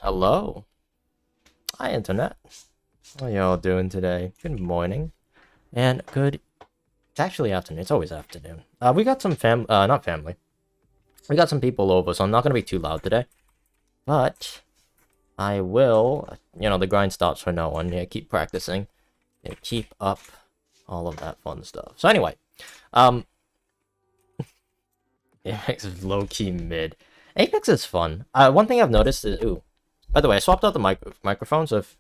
Hello. Hi, Internet. How y'all doing today? Good morning. And good... It's actually afternoon. It's always afternoon. We got some not family. We got some people over, so I'm not going to be too loud today. But I will... the grind stops for no one. Yeah, keep practicing. Yeah, keep up all of that fun stuff. So anyway, Apex is low-key mid. Apex is fun. One thing I've noticed is... Ooh. By the way, I swapped out the microphone, so if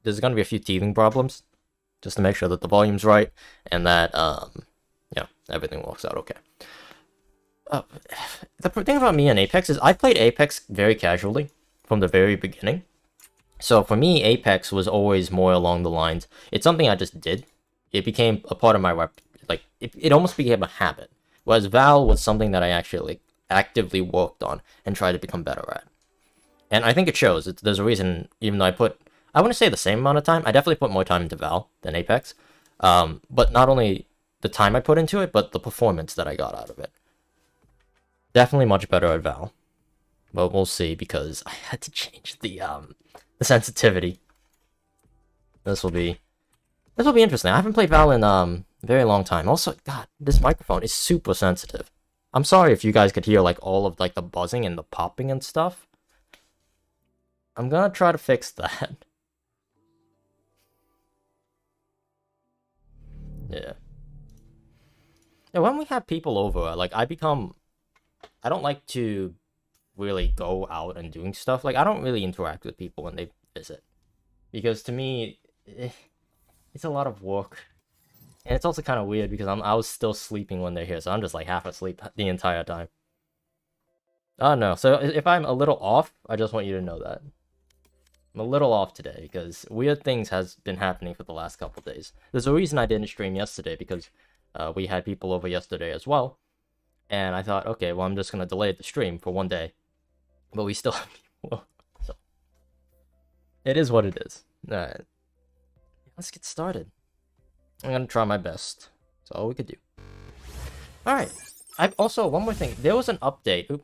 there's going to be a few teething problems, just to make sure that the volume's right, and that, everything works out okay. The thing about me and Apex is I played Apex very casually from the very beginning. So for me, Apex was always more along the lines, it's something I just did. It became a part of my, it almost became a habit. Whereas Val was something that I actually actively worked on and tried to become better at. And I think it shows. There's a reason, even though I wouldn't say the same amount of time. I definitely put more time into Val than Apex. But not only the time I put into it, but the performance that I got out of it. Definitely much better at Val. But we'll see, because I had to change the sensitivity. This will be interesting. I haven't played Val in a very long time. Also, God, this microphone is super sensitive. I'm sorry if you guys could hear all of the buzzing and the popping and stuff. I'm gonna try to fix that. Yeah. Yeah, when we have people over, I don't like to really go out and doing stuff. I don't really interact with people when they visit. Because to me, it's a lot of work. And it's also kind of weird because I was still sleeping when they're here, so I'm just half asleep the entire time. Oh no, so if I'm a little off, I just want you to know that. I'm a little off today because weird things has been happening for the last couple days. There's a reason I didn't stream yesterday because we had people over yesterday as well. And I thought, okay, well, I'm just going to delay the stream for one day. But we still have people. So it is what it is. Alright. Let's get started. I'm going to try my best. That's all we could do. Alright. I've also, one more thing. There was an update. Oop.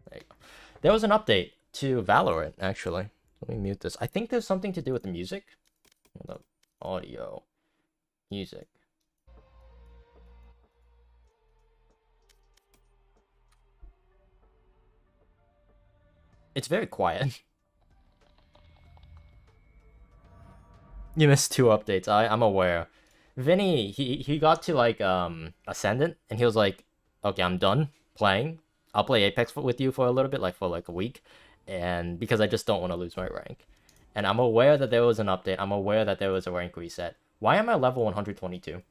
There you go. There was an update to Valorant, actually. Let me mute this. I think there's something to do with the music. Hold up. Audio. Music. It's very quiet. You missed 2 updates. I'm aware. Vinny, he got to Ascendant, and he was like, okay, I'm done playing. I'll play Apex with you for a little bit, for a week. And because I just don't want to lose my rank. And I'm aware that there was an update. I'm aware that there was a rank reset. Why am I level 122?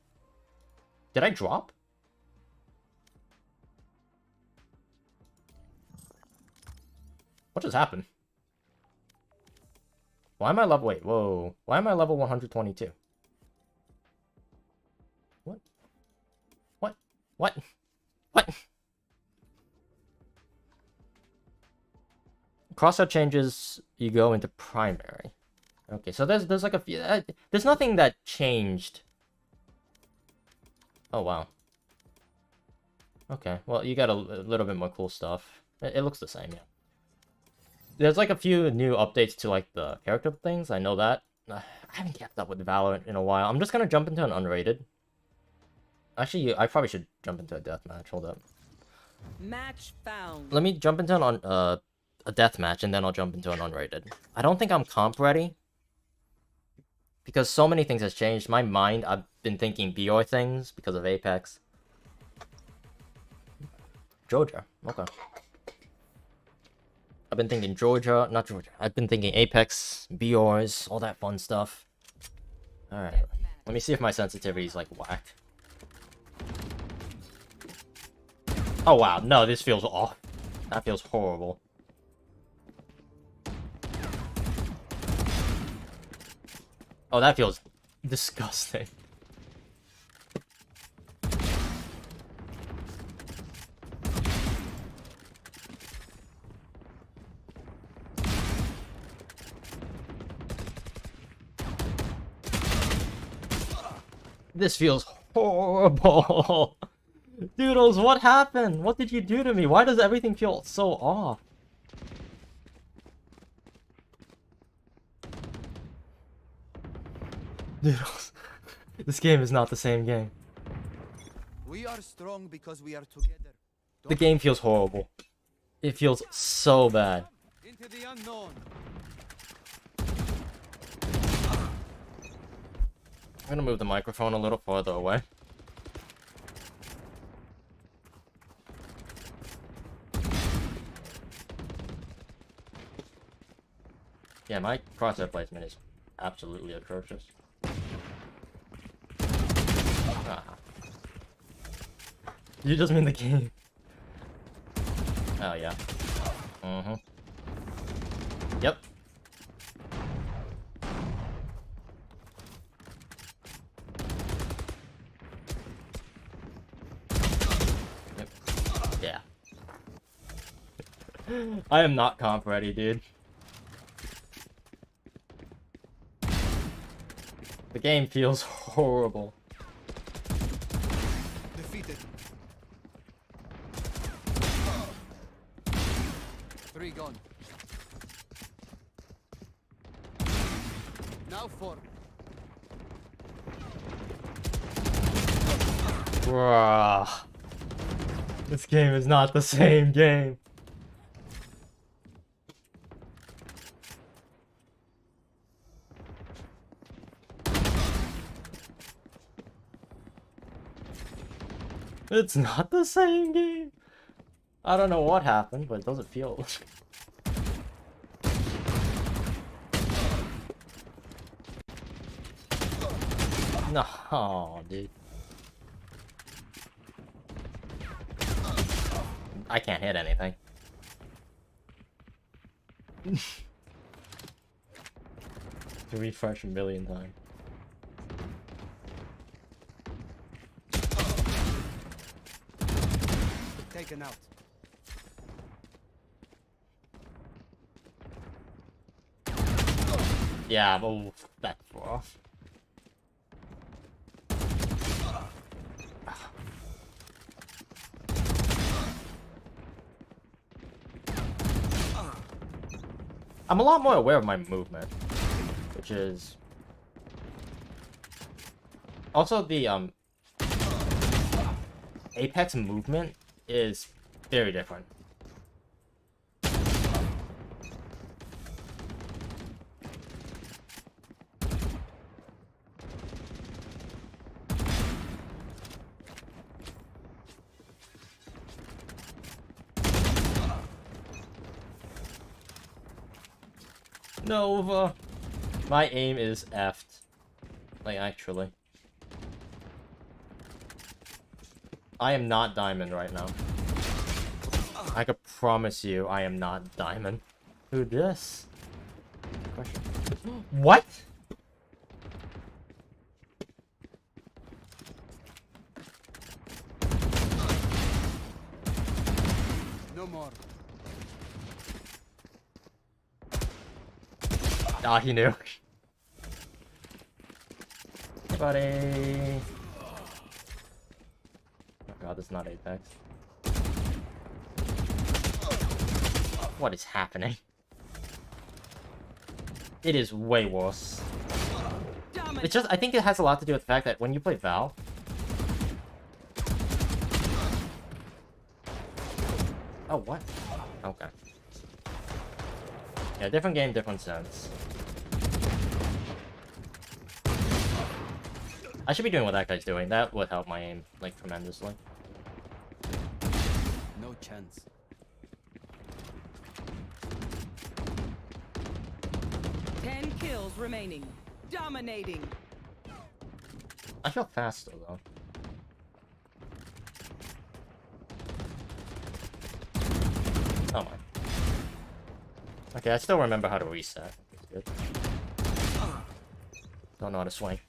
Did I drop? What just happened? Why am I level... Wait, whoa. Why am I level 122? What? What? What? What? Crosshair changes, you go into primary. Okay, so there's like a few... there's nothing that changed. Oh, wow. Okay, well, you got a little bit more cool stuff. It looks the same, yeah. There's like a few new updates to like the character things, I know that. I haven't kept up with Valorant in a while. I'm just gonna jump into an unrated. Actually, I probably should jump into a deathmatch, hold up. Match found. Let me jump into a deathmatch, and then I'll jump into an unrated. I don't think I'm comp ready. Because so many things has changed. My mind, I've been thinking BR things because of Apex. Georgia, okay. I've been thinking Georgia, not Georgia. I've been thinking Apex, BRs, all that fun stuff. Alright, let me see if my sensitivity is like whack. Oh wow, no, this feels off. That feels horrible. Oh, that feels disgusting. This feels horrible. Doodles, what happened? What did you do to me? Why does everything feel so off? Doodles, this game is not the same game. We are strong because we are together. The game feels horrible. It feels so bad. Into the unknown. I'm gonna move the microphone a little farther away. Yeah, my crosshair placement is absolutely atrocious. Ah. You just mean the game. Oh, yeah. Mm-hmm. Yep. Yep. Yeah. I am not comp ready, dude. The game feels horrible. Defeated. 3 gone. Now 4. Bruh. This game is not the same game. It's not the same game. I don't know what happened, but it doesn't feel. No, dude. I can't hit anything. To refresh a million times. Taken out. Yeah, well, that's rough. I'm a lot more aware of my movement, which is also the Apex movement is very different. Nova. My aim is effed. Like, actually. I am not diamond right now. I could promise you I am not diamond. Who this? Question. What? No more. Ah, he knew. Hey, buddy. Oh god, this is not Apex. What is happening? It is way worse. It's just, I think it has a lot to do with the fact that when you play Val... Oh, what? Okay. Yeah, different game, different sense. I should be doing what that guy's doing. That would help my aim, like, tremendously. No chance. Ten kills remaining. Dominating. I feel faster, though. Oh my. Okay, I still remember how to reset. That's good. Don't know how to swing.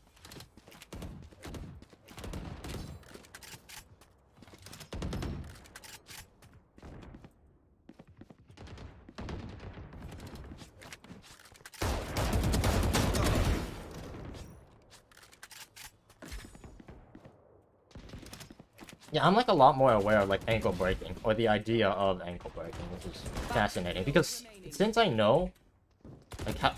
Yeah, I'm like a lot more aware of like ankle breaking, or the idea of ankle breaking, which is fascinating. Because since I know, like how,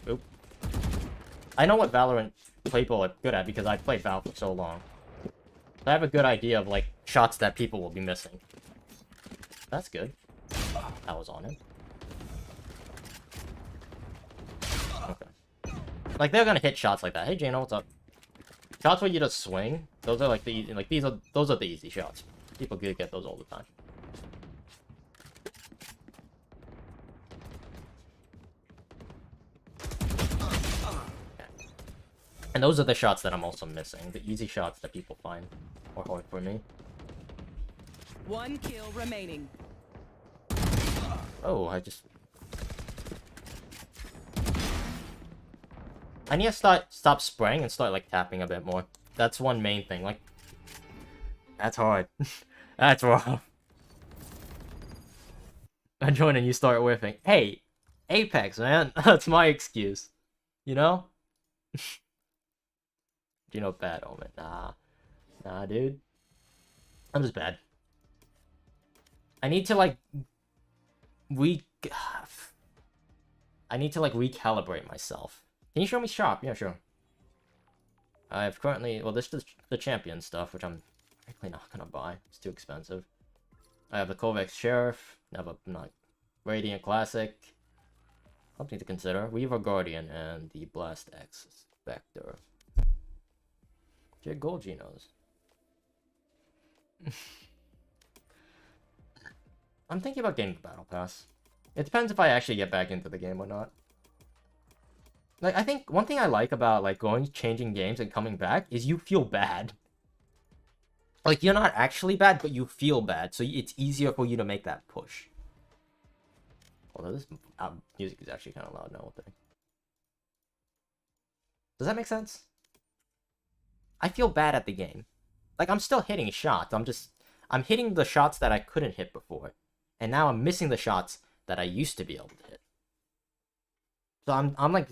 I know what Valorant people are good at because I played Val for so long. So I have a good idea of like shots that people will be missing. That's good. That was on him. Okay. Like they're gonna hit shots like that. Hey Jano, what's up? Shots where you just swing, those are like the those are the easy shots. People get those all the time. And those are the shots that I'm also missing. The easy shots that people find or hard for me. One kill remaining. Oh, I need to stop spraying and start like tapping a bit more. That's one main thing. Like, that's hard. That's rough. I join and you start whiffing. Hey, Apex, man. That's my excuse. You know? You know, bad omen. Nah, dude. I'm just bad. I need to like recalibrate myself. Can you show me shop? Yeah, sure. I've currently, well, this is the champion stuff, which I'm frankly not gonna buy. It's too expensive. I have the Kovacs Sheriff, not Radiant Classic. Something to consider. Weaver Guardian and the Blast X Spectre. Get gold Genos. I'm thinking about getting the Battle Pass. It depends if I actually get back into the game or not. Like, I think one thing I like about, like, changing games and coming back is you feel bad. Like, you're not actually bad, but you feel bad, so it's easier for you to make that push. Although this music is actually kind of loud now, what the heck? Does that make sense? I feel bad at the game. Like, I'm still hitting shots, I'm hitting the shots that I couldn't hit before. And now I'm missing the shots that I used to be able to hit. So I'm like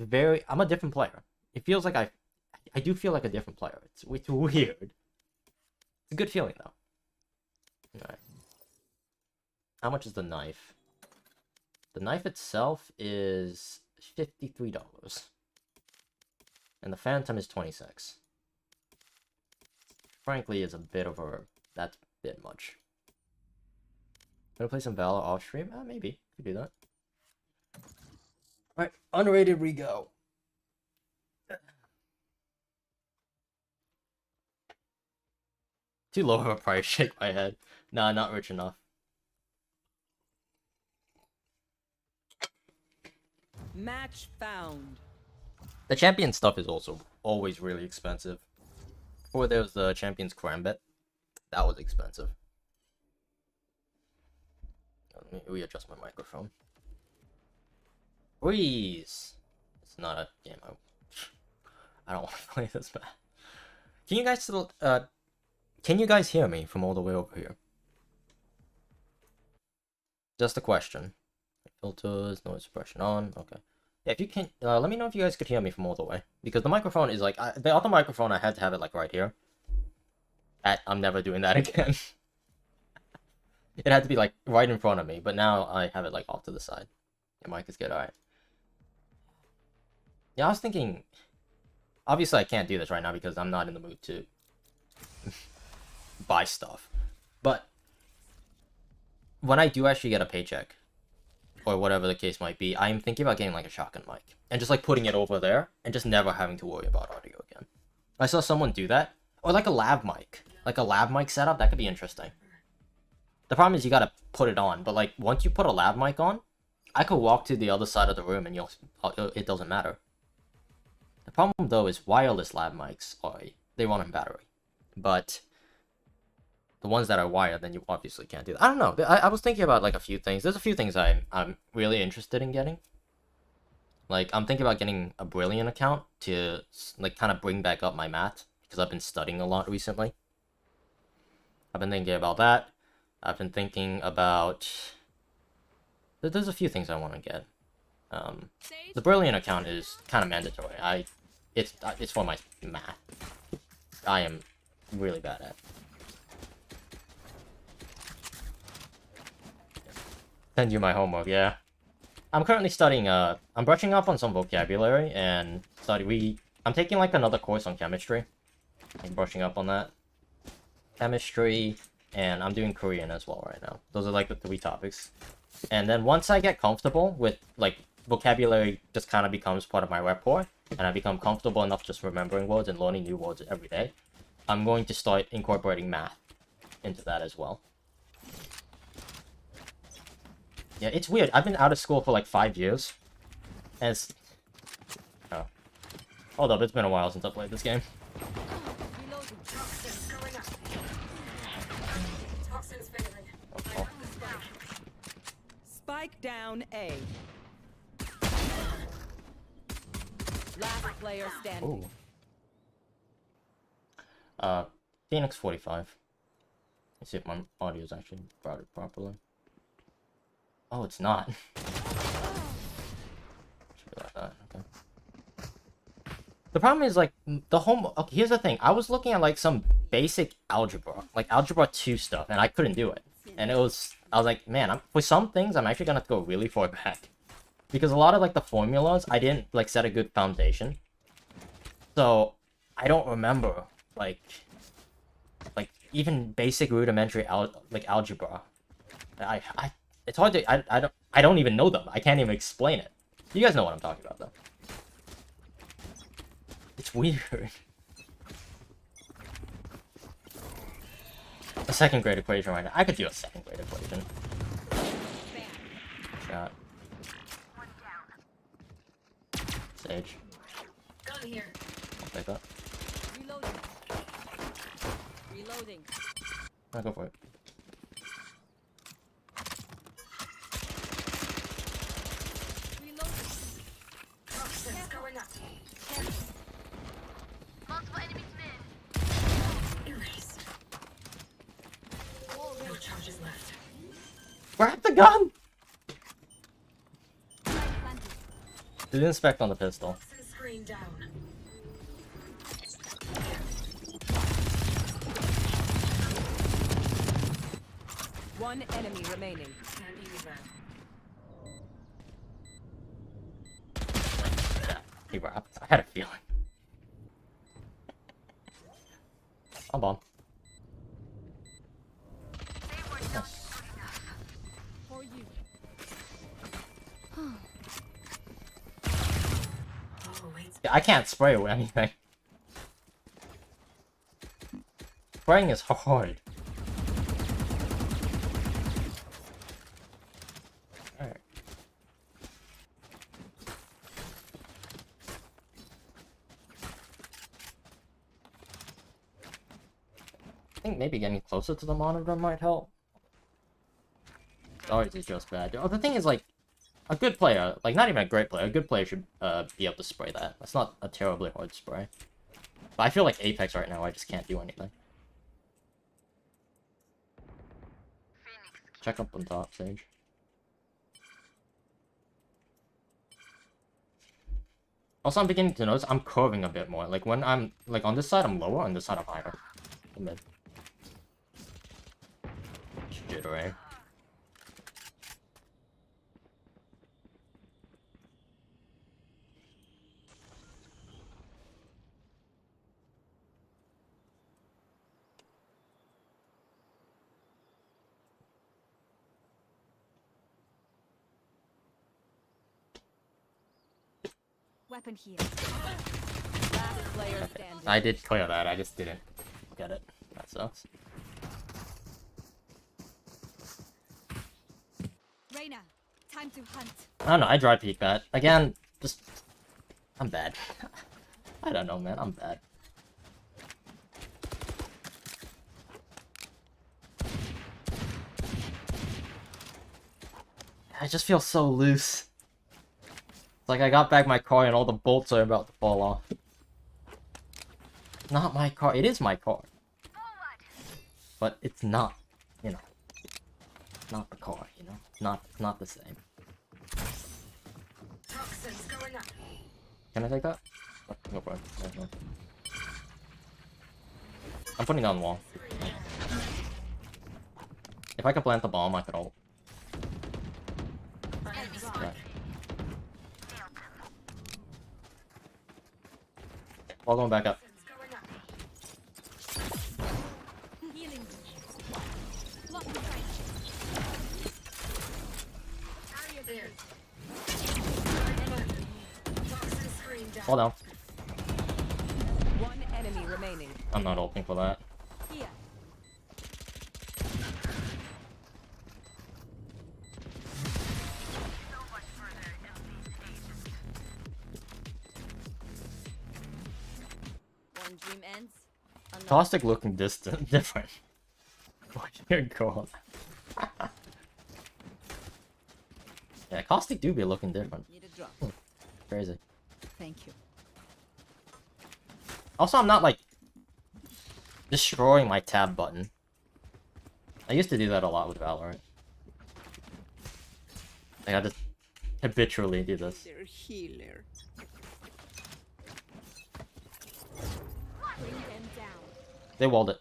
I'm a different player. It feels like I do feel like a different player. It's weird. It's a good feeling though. Alright. How much is the knife? The knife itself is $53. And the Phantom is 26. Frankly, it's a bit of that's a bit much. Gonna play some Valor off stream? Maybe. Could do that. Alright, unrated we go. Too low of a price, shake my head. Nah, not rich enough. Match found. The champion stuff is also always really expensive. Before there was the champion's Karambit. That was expensive. Let me readjust my microphone. Please. It's not a game. I don't want to play this bad. Can you guys still, can you guys hear me from all the way over here? Just a question. Filters, noise suppression on. Okay. Yeah, if you can, let me know if you guys could hear me from all the way. Because the microphone is like, the other microphone, I had to have it like right here. I'm never doing that again. It had to be like right in front of me, but now I have it like off to the side. Your mic is good, alright. Yeah, I was thinking, obviously I can't do this right now because I'm not in the mood to buy stuff. But when I do actually get a paycheck, or whatever the case might be, I'm thinking about getting like a shotgun mic. And just like putting it over there, and just never having to worry about audio again. I saw someone do that. Or like a lav mic. Like a lav mic setup, that could be interesting. The problem is you gotta put it on, but like once you put a lav mic on, I could walk to the other side of the room and it doesn't matter. The problem though is wireless lav mics they run on battery, but the ones that are wired, then you obviously can't do that. I don't know. I was thinking about like a few things. There's a few things I'm really interested in getting. Like I'm thinking about getting a Brilliant account to like kind of bring back up my math because I've been studying a lot recently. I've been thinking about that. I've been thinking about... There's a few things I want to get. The Brilliant account is kind of mandatory. It's for my math. I am really bad at. Send you my homework, yeah. I'm currently studying, I'm brushing up on some vocabulary and I'm taking like another course on chemistry. I'm brushing up on that. Chemistry, and I'm doing Korean as well right now. Those are like the 3 topics. And then once I get comfortable with, like, vocabulary just kind of becomes part of my repertoire, and I become comfortable enough just remembering words and learning new words every day, I'm going to start incorporating math into that as well. Yeah, it's weird. I've been out of school for like 5 years. And it's... Oh. Hold up, it's been a while since I played this game. Spike down A. Last player standing. Ooh. Phoenix 45. Let's see if my audio's actually brought it properly. Oh, it's not. Should be like that, okay. The problem is, like, okay, here's the thing. I was looking at, like, some basic algebra, like Algebra 2 stuff, and I couldn't do it. And I was like, man, for some things, I'm actually gonna have to go really far back. Because a lot of, like, the formulas, I didn't, like, set a good foundation. So, I don't remember, like even basic rudimentary, algebra. It's hard to, I don't even know them. I can't even explain it. You guys know what I'm talking about, though. It's weird. A second grade equation right now. I could do a second grade equation. Shot. Sage. Gun here. I'll take that. Reloading. Reloading. I'll go for it. Reloading. Toxins going up. Multiple enemies mid. Erased. No charges left. Grab the gun! Did inspect on the pistol. Toxin screen down. One enemy remaining. Can't use that. Yeah, he wrapped. I had a feeling. I'm bomb. Yes. For you. Oh, wait. Yeah, I can't spray with anything. Spraying is hard. Alright. I think maybe getting closer to the monitor might help. Ours is just bad. Oh, the thing is, like, A good player, like not even a great player, a good player should be able to spray that. That's not a terribly hard spray. But I feel like Apex right now, I just can't do anything. Check up on top, Sage. Also, I'm beginning to notice I'm curving a bit more. Like when I'm like on this side, I'm lower, on this side, I'm higher. Mid. Jittery. Weapon here. Last player standing. I did clear that, I just didn't get it. That sucks. Reyna, time to hunt. I don't know, I dry peek that. Again, just... I'm bad. I don't know, man, I'm bad. I just feel so loose. It's like I got back my car and all the bolts are about to fall off. Not my car. It is my car. But it's not, you know. Not the car, you know. Not the same. Toxins going up. Can I take that? Oh, go for it. No. I'm putting down the wall. If I could plant the bomb, I could ult. Okay. Wall going back up. Going up. Healing. Block the fight. There. Toxin screen down. Fall down. One enemy remaining. I'm not ulting for that. Here. One dream ends. Another. Caustic looking distant, different. Oh dear god. Yeah, Caustic do be looking different. Need a drop. Crazy. Thank you. Also, I'm not like destroying my tab button. I used to do that a lot with Valorant. Like I just habitually do this. Their healer. Bring them down. They walled it.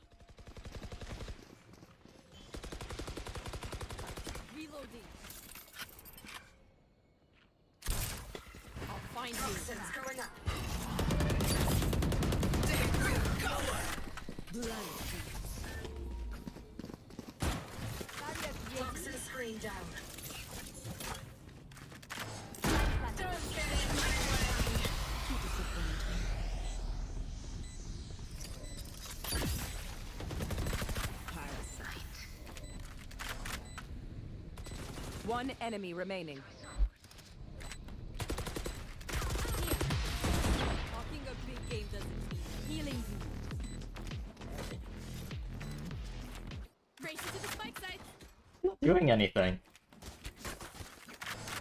Reloading. I'll find you. Toxins going up. Toxin screen down. One enemy remaining. Talking a big game doesn't mean healing you. Race to the spike site. Not doing anything.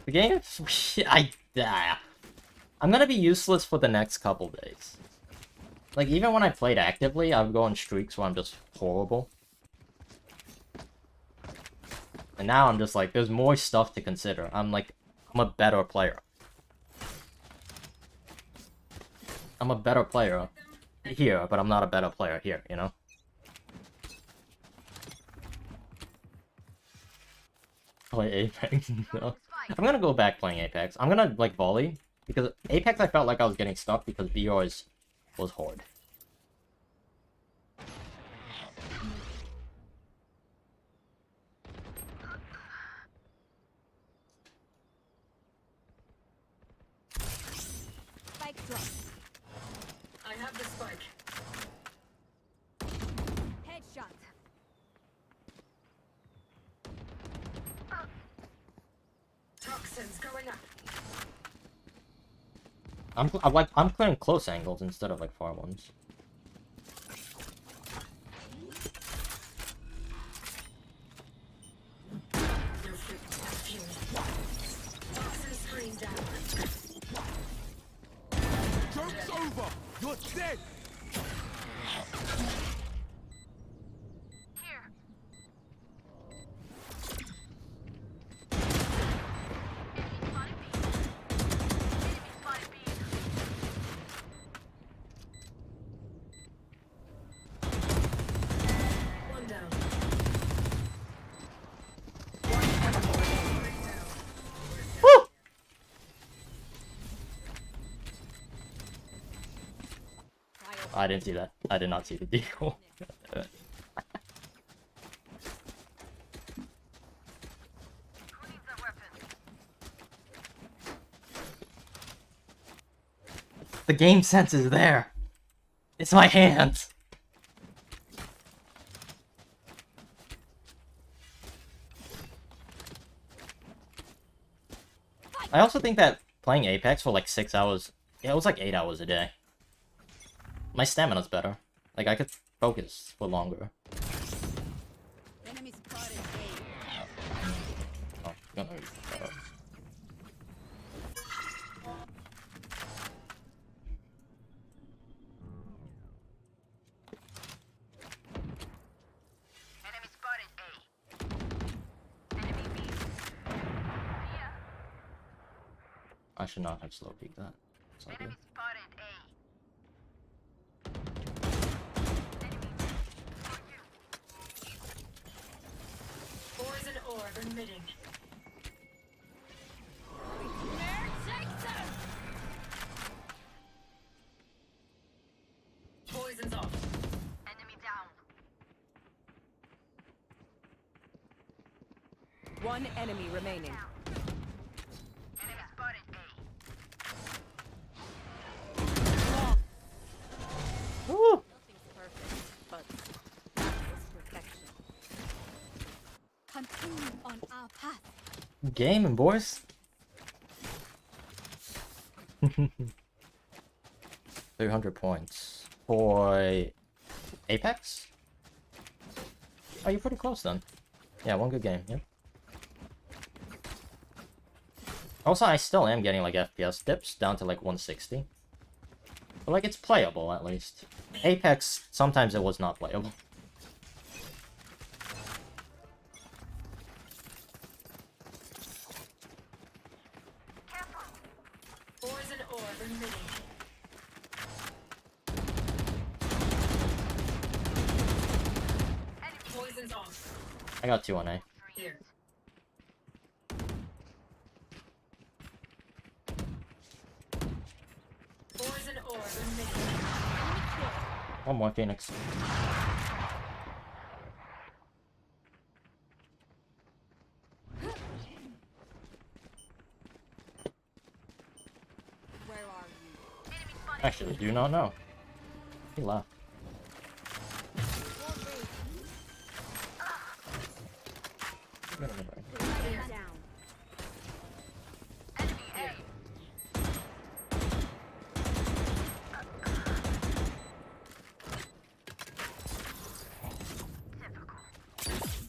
The game, I'm gonna be useless for the next couple days. Like even when I played actively, I would go on streaks where I'm just horrible. And now I'm just like, there's more stuff to consider. I'm a better player. I'm a better player here, but I'm not a better player here, you know? Play Apex? No. I'm gonna go back playing Apex. I'm gonna, like, volley. Because Apex I felt like I was getting stuck because BR's was hard. Spike drop. I have the spike. Headshot. Toxins going up. I'm clearing close angles instead of like far ones. Your foot fuel. You're dead! One down. Woo! I didn't see that. I did not see the deagle. The game sense is there. It's my hands. I also think that playing Apex for like 6 hours, yeah, it was like 8 hours a day. My stamina's better. Like, I could focus for longer. Enemy spotted A. Oh, gonna, Enemy spotted A. Enemy B. Here. I should not have slow peeked that. It's all good. Enemy spotted A. Poison orb emitting. Poison's off. Enemy down. One enemy remaining. Enemy spotted A. Woo! Nothing's perfect, but it's perfection. Continue on our path. Gaming, boys. 300 points for Apex. Oh, you're pretty close then. Yeah, one good game. Yep. Also, I still am getting like FPS dips down to like 160. But like, it's playable at least. Apex, sometimes it was not playable. Poison orb emitting. Poison's off. I got 2 on A. Here. Poison orb emitting. One more Phoenix. Where are you? Actually, do not know. He left. Down.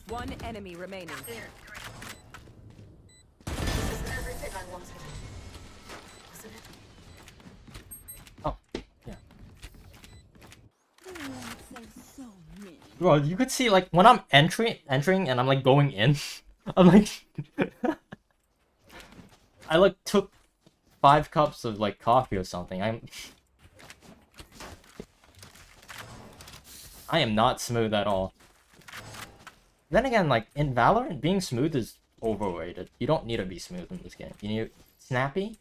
One enemy remaining. There. This is everything I wanted. Wasn't it? Oh, yeah. So mean. Bro, you could see like when I'm entering and I'm like going in, I'm like I like took 5 cups of like coffee or something. I am not smooth at all. Then again, like in Valorant, being smooth is overrated. You don't need to be smooth in this game. You need snappy,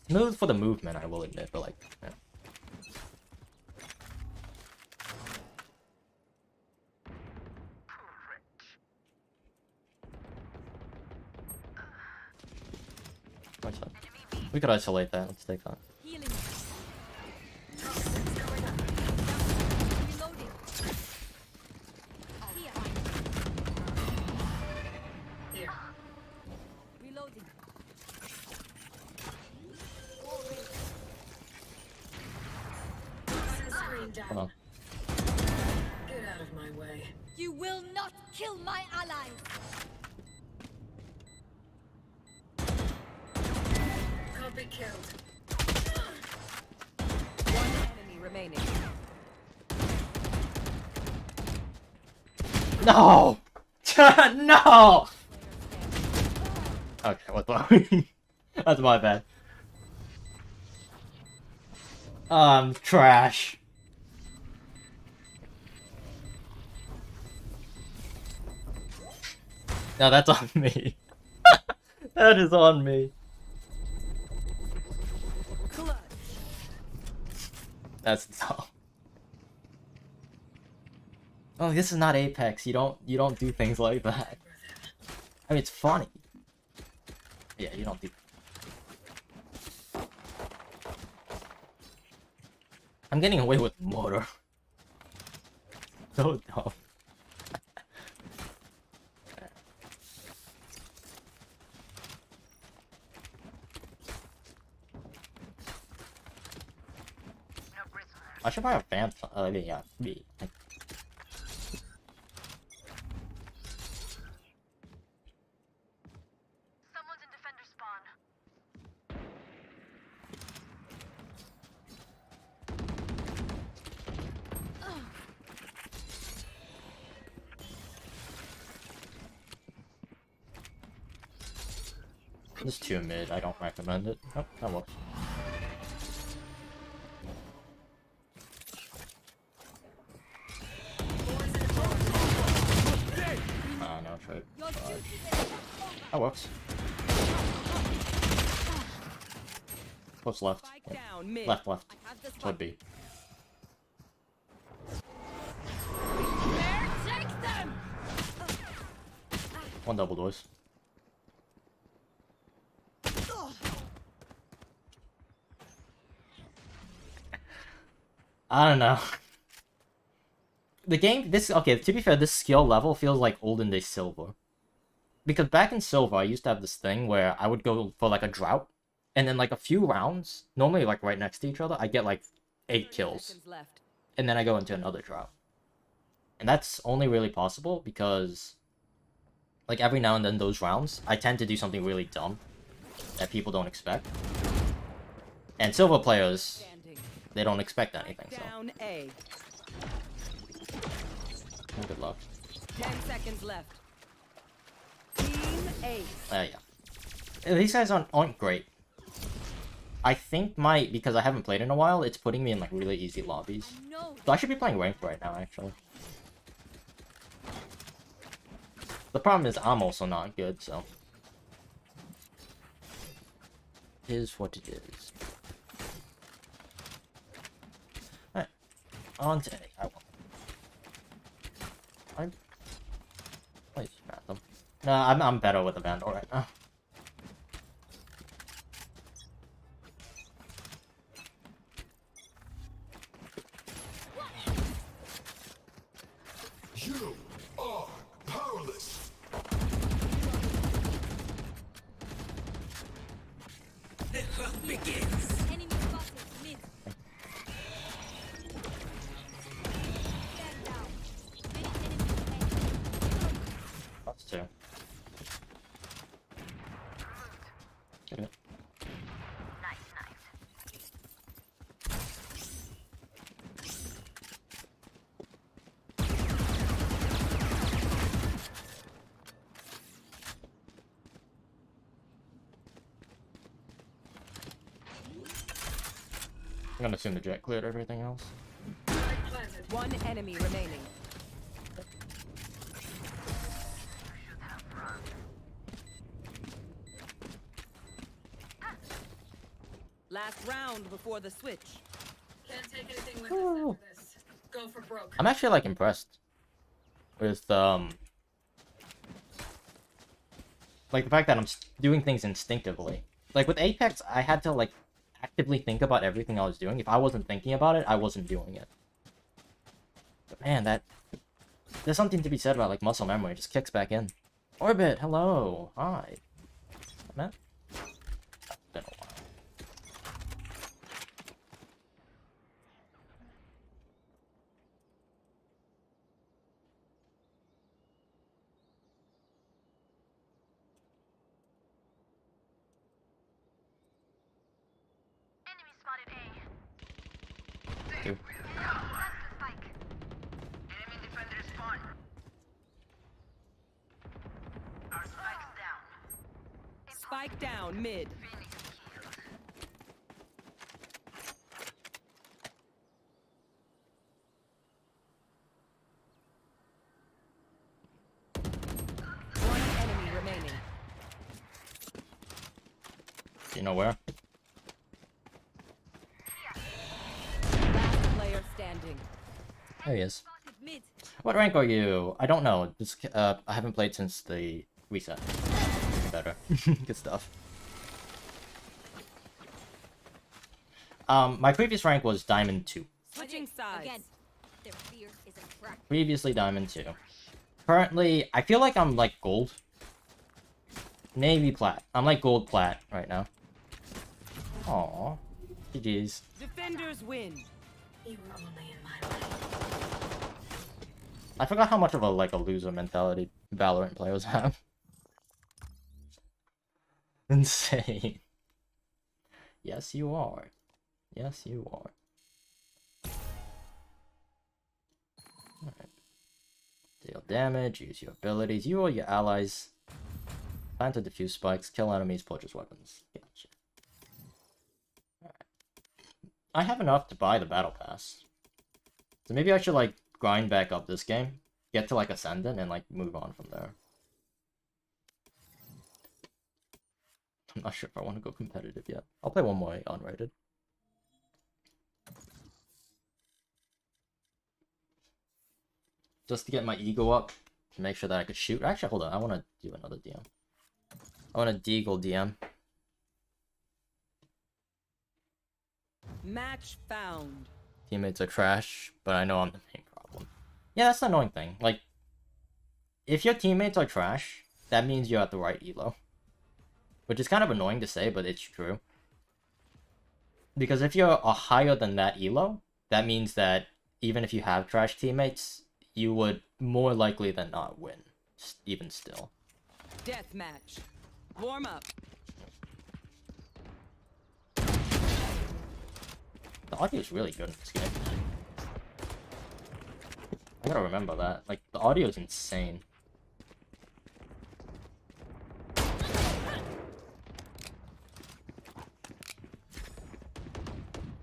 smooth for the movement, I will admit, but like, yeah. Watch out. We could isolate that. Let's take that. Healing. Toxins going up. Reloading. Here. Here. Reloading. Toxin screen down. Hold on. Get out of my way. You will not kill my allies. Can't be killed. One remaining. No! No! Okay, what the? That's my bad. Trash. No, that's on me. That is on me. Clutch. That's dumb. Oh, this is not Apex. You don't do things like that. I mean, it's funny. Yeah, you don't do. I'm getting away with murder. So dumb. I should buy a fan. Yeah, me. Someone's in defender spawn. This is too mid. I don't recommend it. Oh, that works. No trade. That works. What's left? Spike Yep. down mid. Left. I have the Should spike. be. There, take them! One double doors. I don't know. The game, okay, to be fair, this skill level feels like olden day Silver. Because back in Silver, I used to have this thing where I would go for like a drought, and then like a few rounds, normally like right next to each other, I get like 8 kills. Seconds left. And then I go into another drought. And that's only really possible because, like, every now and then those rounds, I tend to do something really dumb that people don't expect. And Silver players, Standing. they don't expect anything, so Down A. good luck. 10 seconds left. Team Ace. Yeah. These guys aren't great. I think because I haven't played in a while, it's putting me in like really easy lobbies. No. So I should be playing ranked right now, actually. The problem is I'm also not good, so. It is what it is. Alright. On to A. Please, Phantom. No, I'm better with the Vandal right now. You are powerless. Enemy spotted. Mid. Stand down. Many enemies ahead. That's 2. Get it. I'm gonna assume the jet cleared everything else. One enemy remaining. Last round before the switch. Can't take anything with us after this. Go for broke. I'm actually like impressed with like the fact that I'm doing things instinctively. Like with Apex, I had to like actively think about everything I was doing. If I wasn't thinking about it, I wasn't doing it. But man, there's something to be said about like muscle memory. It just kicks back in. Orbit, hello, hi, man. It's been a while. Enemy spotted A. too. Spike down mid. One enemy remaining. Do you know where? Last player standing. There he is. Mid. What rank are you? I don't know. This, I haven't played since the reset. Better. Good stuff. My previous rank was Diamond 2. Switching sides. Again. Their fear is a crack. Previously Diamond 2. Currently, I feel like I'm like gold. Navy plat. I'm like gold plat right now. Aww. GG's. Defenders win. You were only in my life. I forgot how much of a like a loser mentality Valorant players have. Insane. Yes, you are. Yes, you are. Alright. Deal damage, use your abilities, you or your allies. Plan to defuse spikes, kill enemies, purchase weapons. Gotcha. Alright. I have enough to buy the battle pass. So maybe I should like grind back up this game, get to like Ascendant, and like move on from there. I'm not sure if I want to go competitive yet. I'll play one more unrated. Just to get my ego up, to make sure that I could shoot. Actually, hold on. I want to do another DM. I want to deagle DM. Match found. Teammates are trash, but I know I'm the main problem. Yeah, that's the annoying thing. Like, if your teammates are trash, that means you're at the right elo. Which is kind of annoying to say, but it's true. Because if you're a higher than that elo, that means that even if you have trash teammates, you would more likely than not win. Even still. Death match. Warm up. The audio is really good in this game. I gotta remember that. Like, the audio is insane.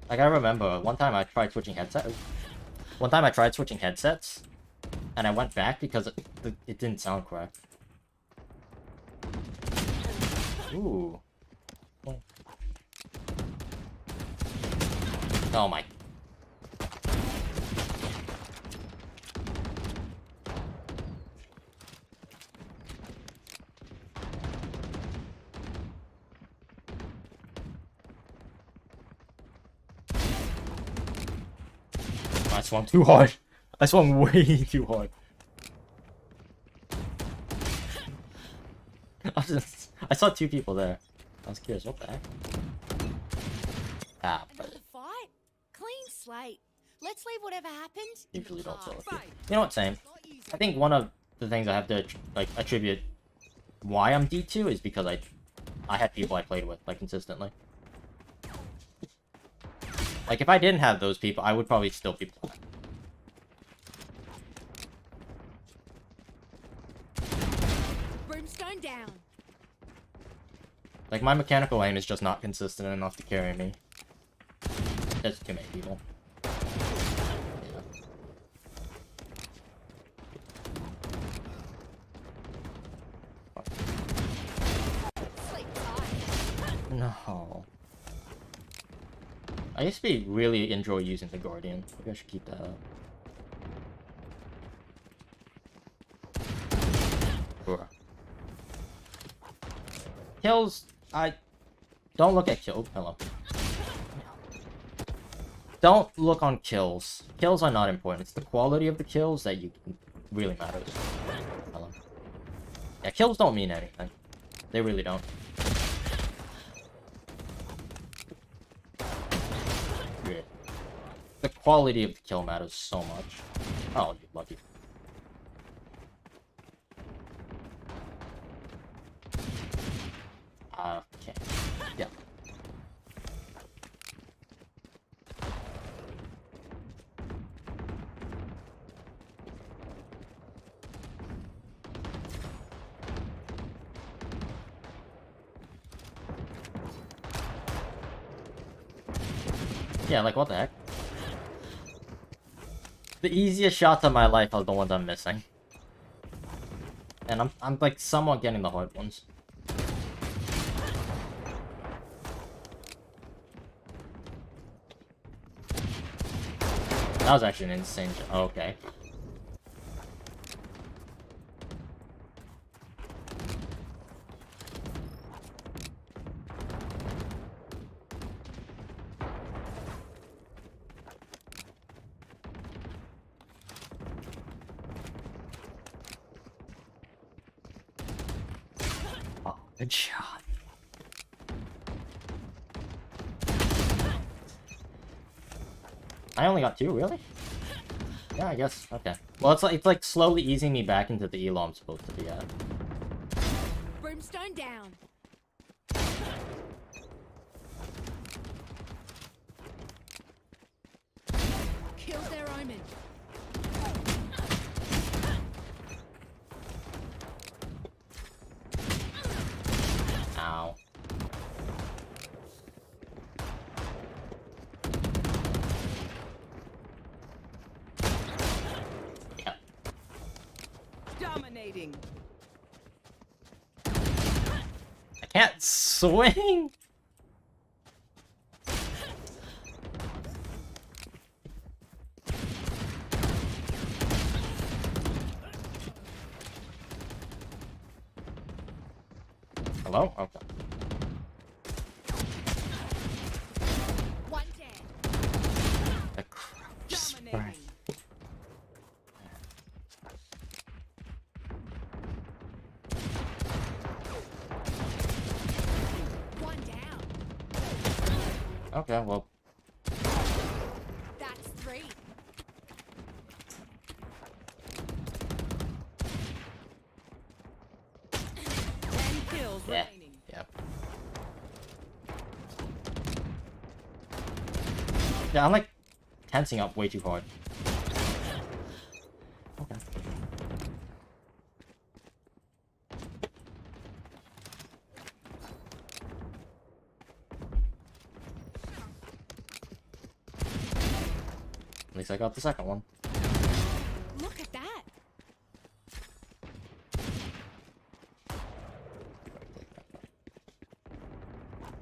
Like, I remember one time I tried switching headsets. One time I tried switching headsets, and I went back because it didn't sound correct. Ooh. Oh my. I swung too hard. I swung way too hard. I saw two people there. I was curious, what the heck? Ah, but Another fight? Clean slate. Let's leave whatever happened. usually don't solo queue. Fight. You know what, same. I think one of the things I have to like attribute why I'm D2 is because I had people I played with like consistently. Like if I didn't have those people, I would probably still be playing. Brimstone down. Like my mechanical aim is just not consistent enough to carry me. There's too many people. Yeah. Sleep tight. No. I used to be really enjoy using the Guardian. Maybe I should keep that up. Bruh. Kills, I don't look at kills. Hello. Don't look on kills. Kills are not important. It's the quality of the kills that you really matters. Hello. Yeah, kills don't mean anything. They really don't. Yeah. The quality of the kill matters so much. Oh, you're lucky. Okay. Yeah. Yeah, like what the heck? The easiest shots of my life are the ones I'm missing. And I'm like somewhat getting the hard ones. That was actually an insane shot. Oh, okay. Oh, good shot. I only got 2, really? Yeah, I guess. Okay. Well, it's like slowly easing me back into the elo I'm supposed to be at. Brimstone down. Kill their omen. Ow. Yeah. Dominating. I can't swing! Hello? Okay. One dead. The crouch spray. Dominating. One down. Okay, well, That's 3. Ten kills yeah. remaining. Yeah. Yeah, I'm like tensing up way too hard. Okay. At least I got the second one. Look at that.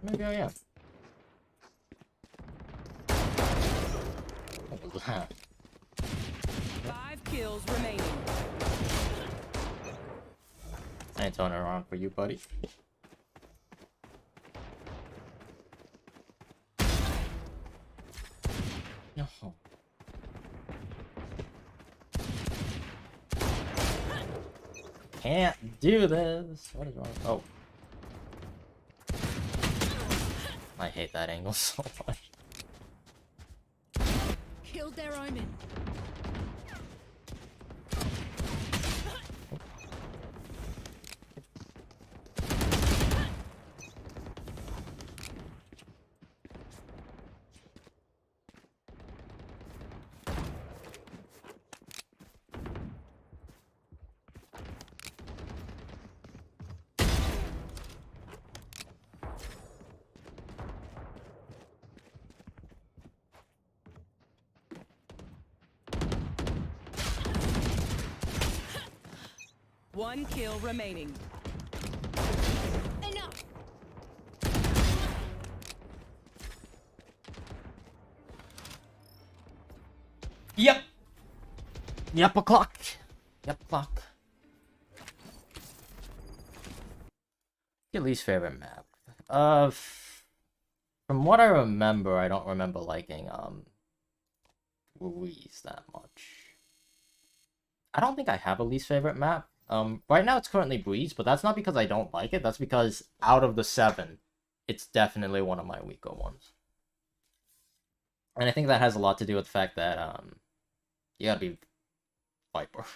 Maybe I am. What was that? 5 kills remaining. I ain't turning around for you, buddy. No. Can't do this. What is wrong? Oh. I hate that angle so much. Killed their omen. One kill remaining. Enough. Yep. Yep, o'clock. Yep, o'clock. Your least favorite map? From what I remember, I don't remember liking Ruiz that much. I don't think I have a least favorite map. Right now it's currently Breeze, but that's not because I don't like it. That's because out of the 7, it's definitely one of my weaker ones. And I think that has a lot to do with the fact that you gotta be Viper.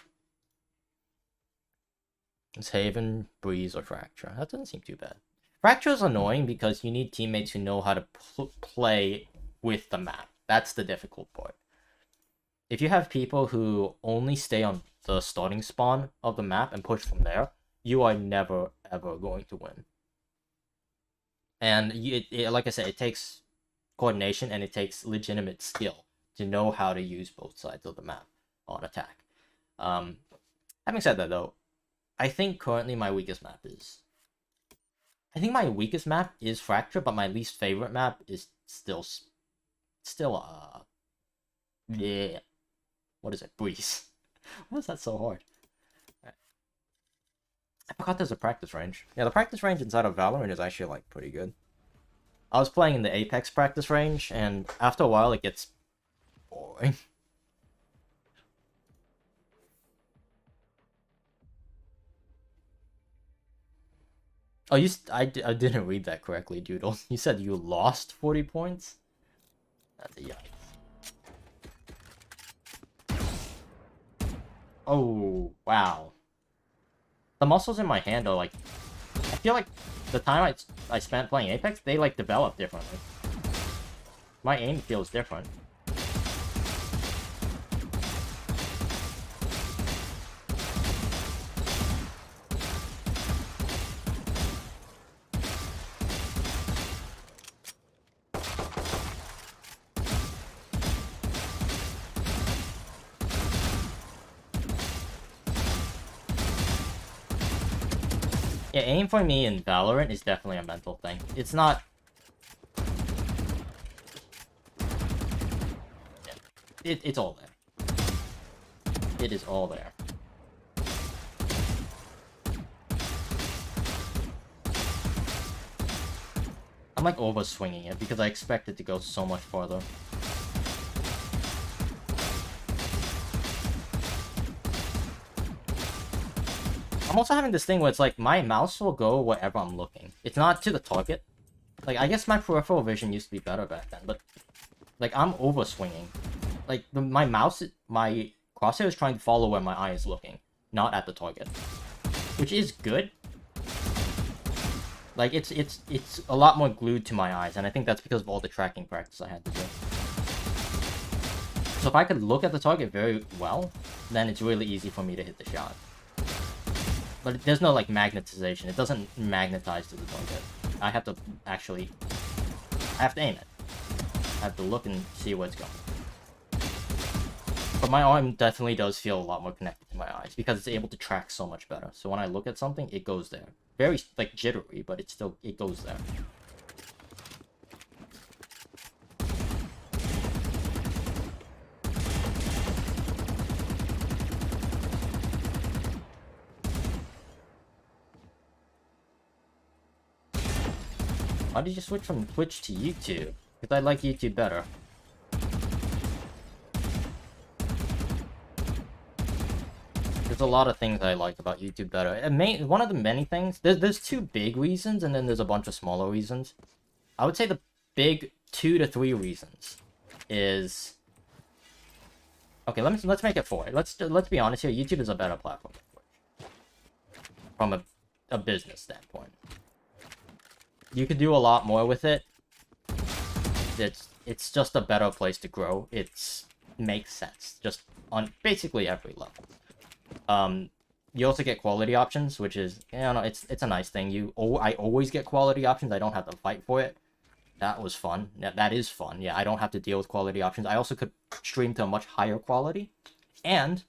It's Haven, Breeze, or Fracture. That doesn't seem too bad. Fracture is annoying because you need teammates who know how to play with the map. That's the difficult part. If you have people who only stay on the starting spawn of the map and push from there, you are never, ever going to win. And like I said, it takes coordination and it takes legitimate skill to know how to use both sides of the map on attack. Having said that though, I think currently my weakest map is... I think my weakest map is Fracture, but my least favorite map is still yeah. What is it? Breeze. Why is that so hard? Right. I forgot there's a practice range. Yeah, the practice range inside of Valorant is actually, like, pretty good. I was playing in the Apex practice range, and after a while it gets boring. Oh, I didn't read that correctly, Doodle. You said you lost 40 points? That's a yikes. Oh, wow. The muscles in my hand are like... I feel like the time I spent playing Apex, they like develop differently. My aim feels different. Yeah, aim for me in Valorant is definitely a mental thing. It's not... Yeah, it's all there. It is all there. I'm like over-swinging it because I expect it to go so much farther. I'm also having this thing where it's like, my mouse will go wherever I'm looking. It's not to the target. Like, I guess my peripheral vision used to be better back then, but... Like, I'm over-swinging. Like, my crosshair is trying to follow where my eye is looking, not at the target. Which is good. Like, it's a lot more glued to my eyes, and I think that's because of all the tracking practice I had to do. So if I could look at the target very well, then it's really easy for me to hit the shot. But there's no, like, magnetization. It doesn't magnetize to the target. I have to actually... I have to aim it. I have to look and see where it's going. But my arm definitely does feel a lot more connected to my eyes, because it's able to track so much better. So when I look at something, it goes there. Very, like, jittery, but it goes there. Why did you switch from Twitch to YouTube? Because I like YouTube better. There's a lot of things I like about YouTube better. And one of the many things... There's two big reasons, and then there's a bunch of smaller reasons. I would say the big 2 to 3 reasons is... Okay, let's make it 4. Let's be honest here. YouTube is a better platform than Twitch. From a business standpoint. You could do a lot more with it. It's just a better place to grow. It makes sense, just on basically every level. You also get quality options, which is, you know, it's a nice thing. I always get quality options. I don't have to fight for it. That was fun. That is fun. Yeah, I don't have to deal with quality options. I also could stream to a much higher quality, and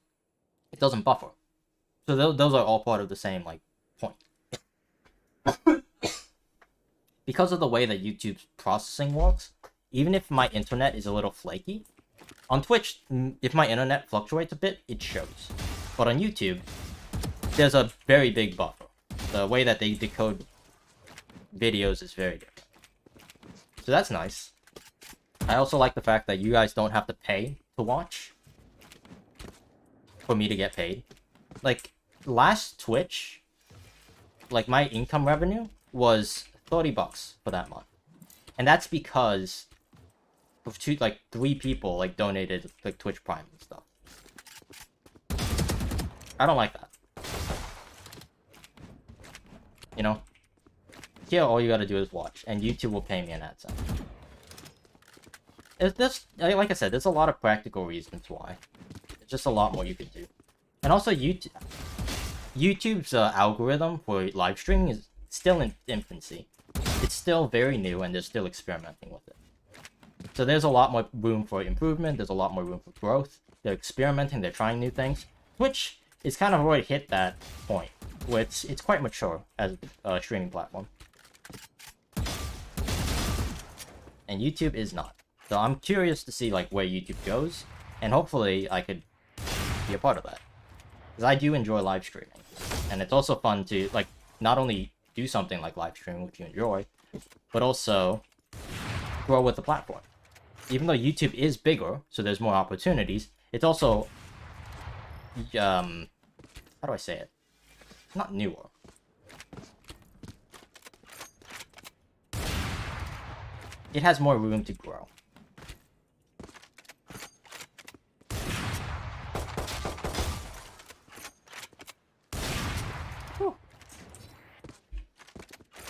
it doesn't buffer. So those are all part of the same, like, point. Because of the way that YouTube's processing works, even if my internet is a little flaky, on Twitch, if my internet fluctuates a bit, it shows. But on YouTube, there's a very big buffer. The way that they decode videos is very different. So that's nice. I also like the fact that you guys don't have to pay to watch for me to get paid. Like, last Twitch, like, my income revenue was $30 for that month. And that's because of 3 people, like, donated, like, Twitch Prime and stuff. I don't like that. You know? Here, all you gotta do is watch, and YouTube will pay me an AdSense. Like I said, there's a lot of practical reasons why. There's just a lot more you could do. And also, YouTube's algorithm for live streaming is still in infancy. It's still very new, and they're still experimenting with it. So there's a lot more room for improvement. There's a lot more room for growth. They're experimenting. They're trying new things. Twitch is kind of already hit that point where it's quite mature as a streaming platform. And YouTube is not. So I'm curious to see like where YouTube goes, and hopefully I could be a part of that. Because I do enjoy live streaming. And it's also fun to like not only do something like live streaming, which you enjoy, but also grow with the platform. Even though YouTube is bigger, so there's more opportunities, it's also how do I say it? It's not newer. It has more room to grow. Whew.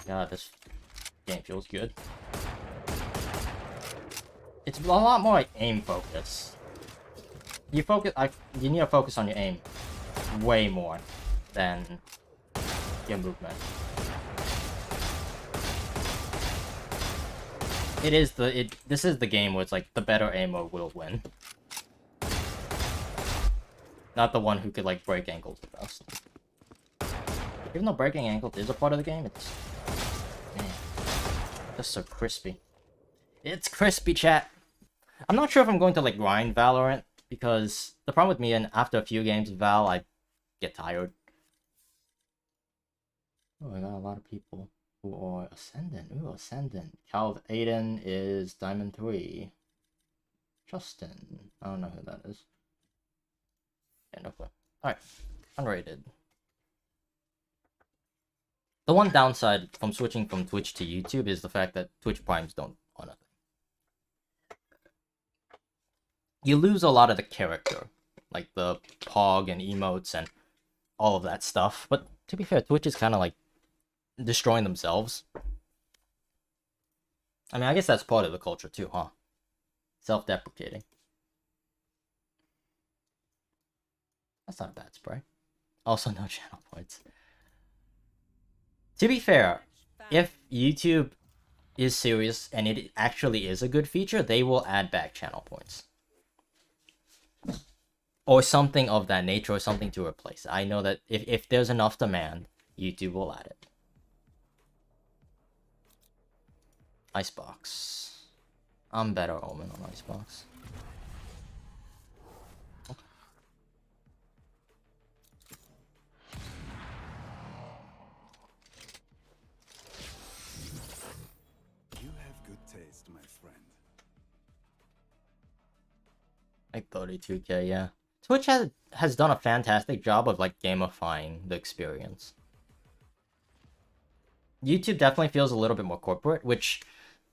God, this game feels good. It's a lot more like aim focus. You need to focus on your aim way more than your movement. This is the game where it's like the better aimer will win. Not the one who could like break ankles the best. Even though breaking ankles is a part of the game, it's man, just so crispy. It's crispy, chat. I'm not sure if I'm going to like grind Valorant because the problem with me and after a few games of Val, I get tired. Oh, I got a lot of people who are Ascendant. Ooh, Ascendant. Calv Aiden is Diamond 3. Justin. I don't know who that is. Yeah, no clue. Alright. Unrated. The one downside from switching from Twitch to YouTube is the fact that Twitch Primes don't on nothing. You lose a lot of the character. Like the pog and emotes and all of that stuff. But to be fair, Twitch is kind of like destroying themselves. I mean, I guess that's part of the culture too, huh? Self-deprecating. That's not a bad spray. Also, no channel points. To be fair, if YouTube is serious and it actually is a good feature, they will add back channel points. Or something of that nature, or something to replace it. I know that if there's enough demand, YouTube will add it. Icebox. I'm better Omen on Icebox. Okay. You have good taste, my friend. Like 32k, yeah. Twitch has done a fantastic job of like gamifying the experience. YouTube definitely feels a little bit more corporate, which,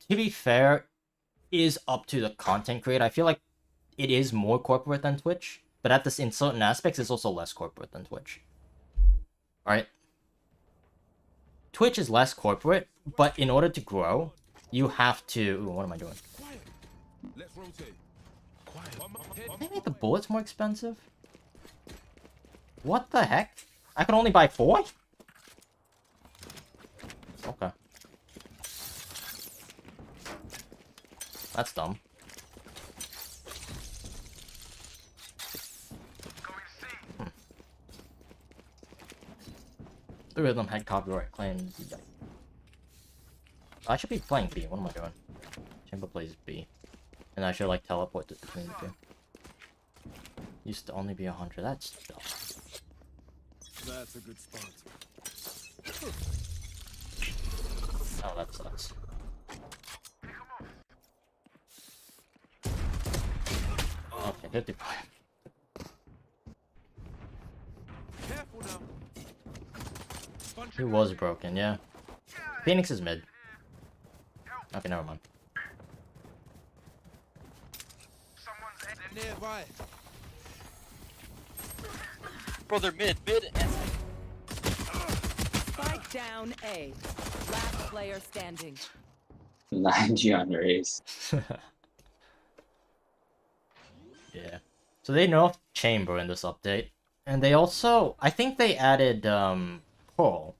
to be fair, is up to the content creator. I feel like it is more corporate than Twitch, but in certain aspects, it's also less corporate than Twitch. Alright? Twitch is less corporate, but in order to grow, you have to... Ooh, what am I doing? Let's rotate. Can they make the bullets more expensive? What the heck? I can only buy 4? Okay. That's dumb. Hmm. 3 of them had copyright claims. I should be playing B. What am I doing? Chamber plays B. And I should like teleport between the two. Used to only be 100. That's dumb. That's a good spot. Oh, that sucks. Okay, 55. Careful now. It was broken, yeah. Phoenix is mid. Okay, never mind. They're nearby. Bro, they're mid and Spike down A. Last player standing. 90 on race. Yeah. So they nerfed Chamber in this update. And they also... I think they added, Pearl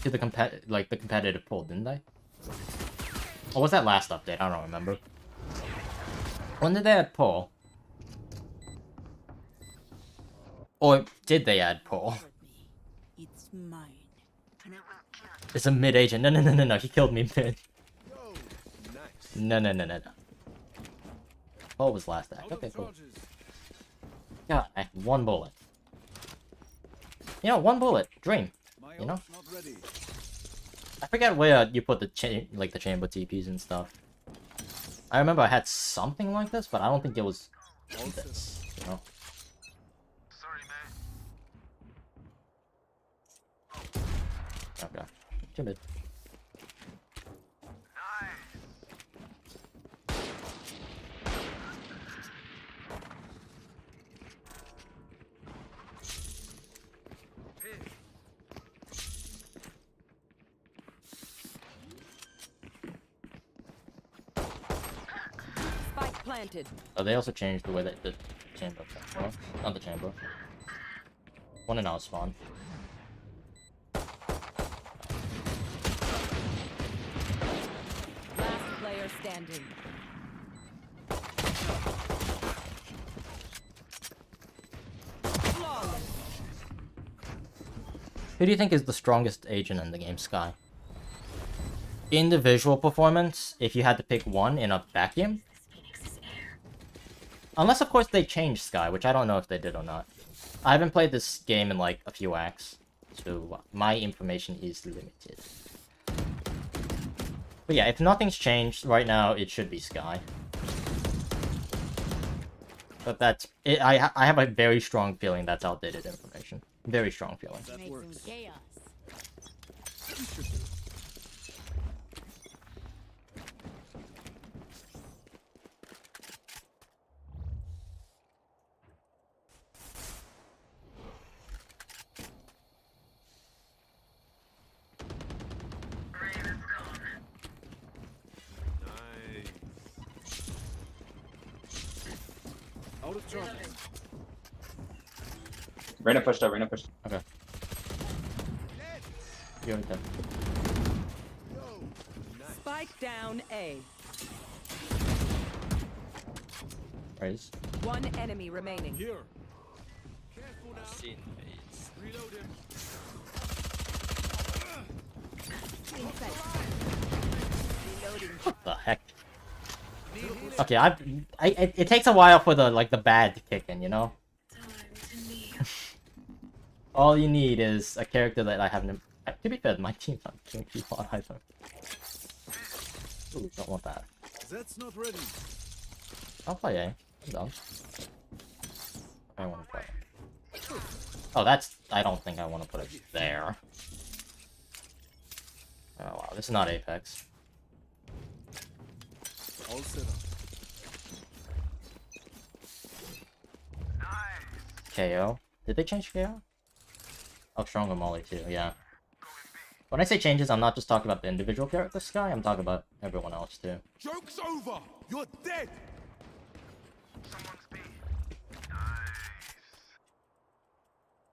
to the competitive pool, didn't they? Or was that last update? I don't remember. When did they add Paul? Or did they add Paul? It's mine. It's a mid agent. No. He killed me mid. Yo, nice. No. Paul was last act. Out of Okay, cool. charges. God, one bullet. You know, one bullet. Dream. My You know? ult's not ready. I forget where you put the the chamber TPs and stuff. I remember I had something like this, but I don't think it was this. You know. Okay. Too mid. Spike planted. Oh, they also changed the way that the chamber. Well, not the chamber. One in our spawn. Last player standing. Flawless. Who do you think is the strongest agent in the game, Sky? Individual performance, if you had to pick one in a vacuum? Unless, of course, they changed Sky, which I don't know if they did or not. I haven't played this game in, like, a few acts, so my information is limited. But yeah, if nothing's changed, right now, it should be Sky. But that's... I have a very strong feeling that's outdated information. Very strong feeling. That works. Chaos. Nice. Out of charges. Reyna pushed up. Okay. You're okay. Yo, nice. Spike down A. Raise. One enemy remaining. Here. Careful now. Seen phase. Reload him. What the heck? Okay, it takes a while for the bad to kick in, you know? All you need is a character that I haven't... To be fair, my team's not doing too hot either. Ooh, don't want that. That's not ready. I'll play A. I'm done. I want to play. Oh, that's... I don't think I want to put it there. Oh wow, this is not Apex. All set up. KO. Did they change KO? Oh, Stronger Molly too, yeah. When I say changes, I'm not just talking about the individual character Sky, I'm talking about everyone else too. Joke's over. You're dead.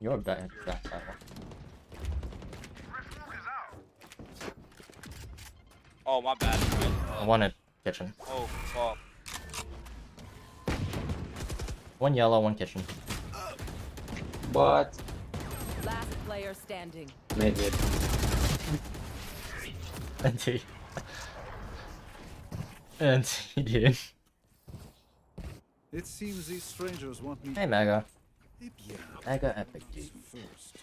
You're bad. Oh, my bad. One in kitchen. Oh, fuck. One yellow, one kitchen. What? Last player standing. Maybe it. And he... And he did. It seems these strangers want me. Hey, Mega. Yeah. Mega epic, dude. First.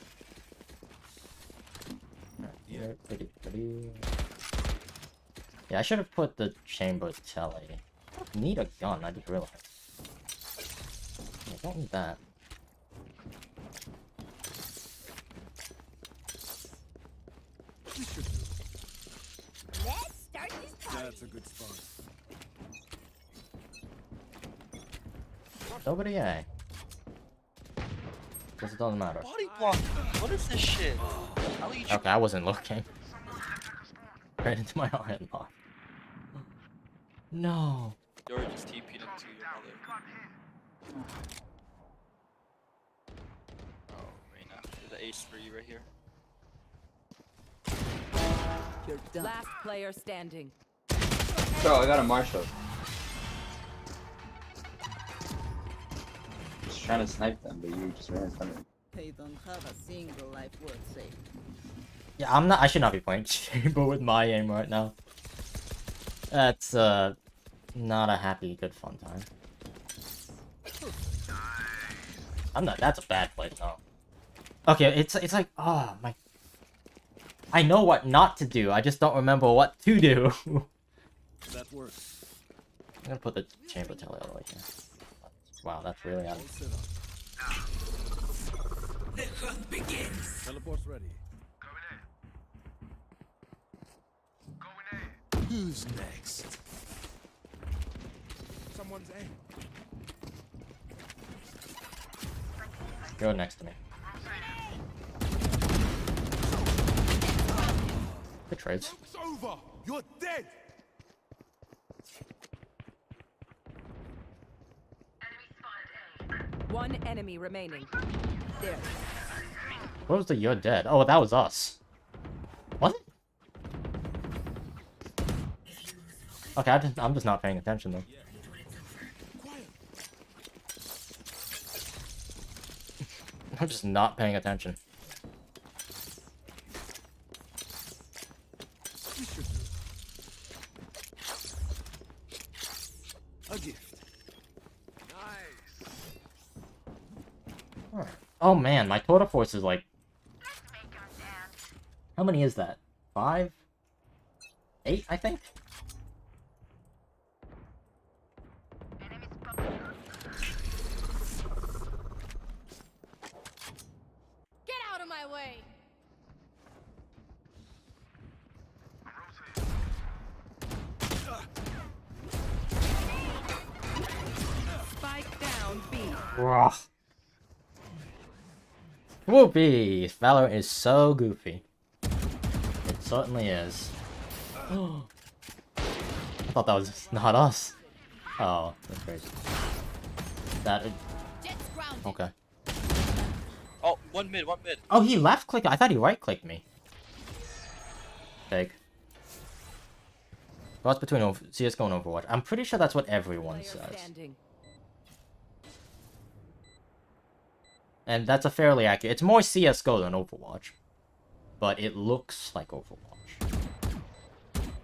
Yeah, I should have put the chamber telly. I need a gun, I just realized. I don't need that. Let's start this party. That's a good spot. Nobody A. Because it doesn't matter. Body block. What is this shit? How are you Okay, I wasn't looking. Right into my headlock. No. You're just TP'd into your mother. Oh, Reyna. There's an ace for you right here. You're done. Last player standing. Bro, I got a Marshall. was trying to snipe them, but you just ran in front of me. They don't have a single life worth saving. Yeah, I'm not. I should not be playing Chamber with my aim right now. That's not a happy, good, fun time. I'm not. That's a bad play. No. Okay, it's like, oh my. I know what not to do. I just don't remember what to do. That works. I'm gonna put the chamber tele all the way here. Wow, that's really out. All set up. The hunt begins. Teleport's ready. Who's next? Someone's aim. Go next to me. Good trades. It's over. You're dead. One enemy remaining. There. What was the "you're dead"? Oh, that was us. What? Okay, I'm just not paying attention though. I'm just not paying attention. We should do it. A gift. Alright. Oh man, my total force is like... How many is that? 5? 8, I think? Get out of my way! Spike down B. Ugh. Whoopee! Valorant is so goofy. It certainly is. I thought that was not us. Oh, that's crazy. That... Jet's grounded. Okay. Oh, one mid, one mid. Oh, he left clicked. I thought he right clicked me. Fake. What's between CSGO and Overwatch? I'm pretty sure that's what everyone Player says. standing. And that's a fairly accurate. It's more CSGO than Overwatch. But it looks like Overwatch.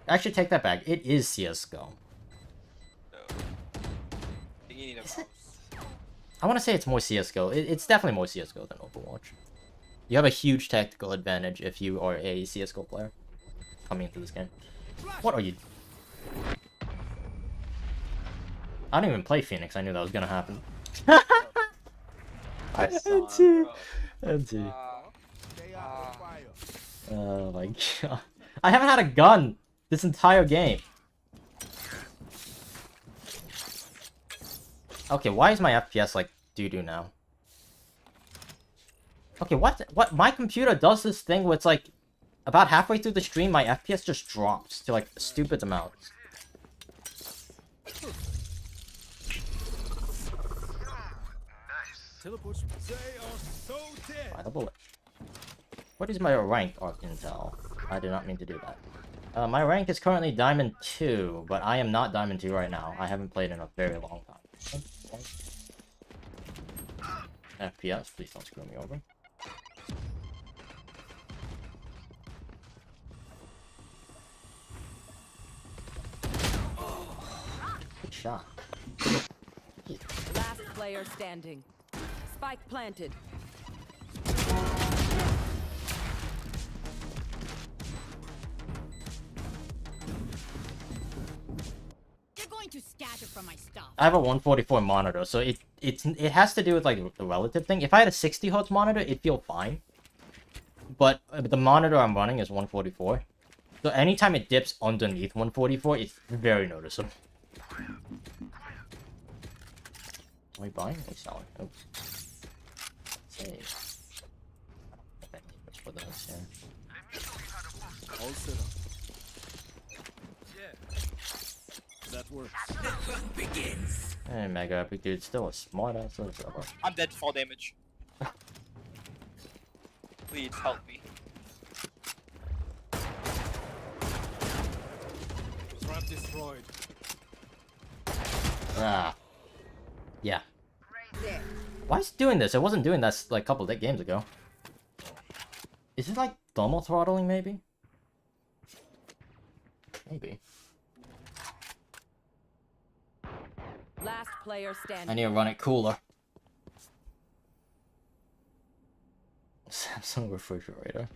Actually, take that back. It is CSGO. No. I think you need a mouse. I want to say it's more CSGO. It's definitely more CSGO than Overwatch. You have a huge tactical advantage if you are a CSGO player coming into this game. What are you... I didn't even play Phoenix. I knew that was gonna happen. I saw NT. him, bro. NT. Stay out of fire. Oh my god. I haven't had a gun this entire game. Okay, why is my FPS like doo-doo now? Okay, what? My computer does this thing where it's like, about halfway through the stream, my FPS just drops to like a stupid amount. Teleport's. They are so dead. By the bullet. What is my rank, Intel? I did not mean to do that. My rank is currently Diamond 2, but I am not Diamond 2 right now. I haven't played in a very long time. FPS, please don't screw me over. Good shot. Last player standing. Spike planted. You're going to scatter from my stuff. I have a 144 monitor, so it has to do with like the relative thing. If I had a 60 Hz monitor, it'd feel fine. But the monitor I'm running is 144. So anytime it dips underneath 144, it's very noticeable. Are we buying? Are we selling? Oops. Save. I don't think I need much for this, yeah. All set up. Yeah. That works. The hunt begins. Hey, Mega Epic Dude, still a smart ass little server. I'm dead to fall damage. Please help me. Trap destroyed. Ah. Yeah. Why is it doing this? It wasn't doing this like a couple of games ago. Is it like thermal throttling maybe? Maybe. Last player I standing. need to run it cooler. Samsung refrigerator.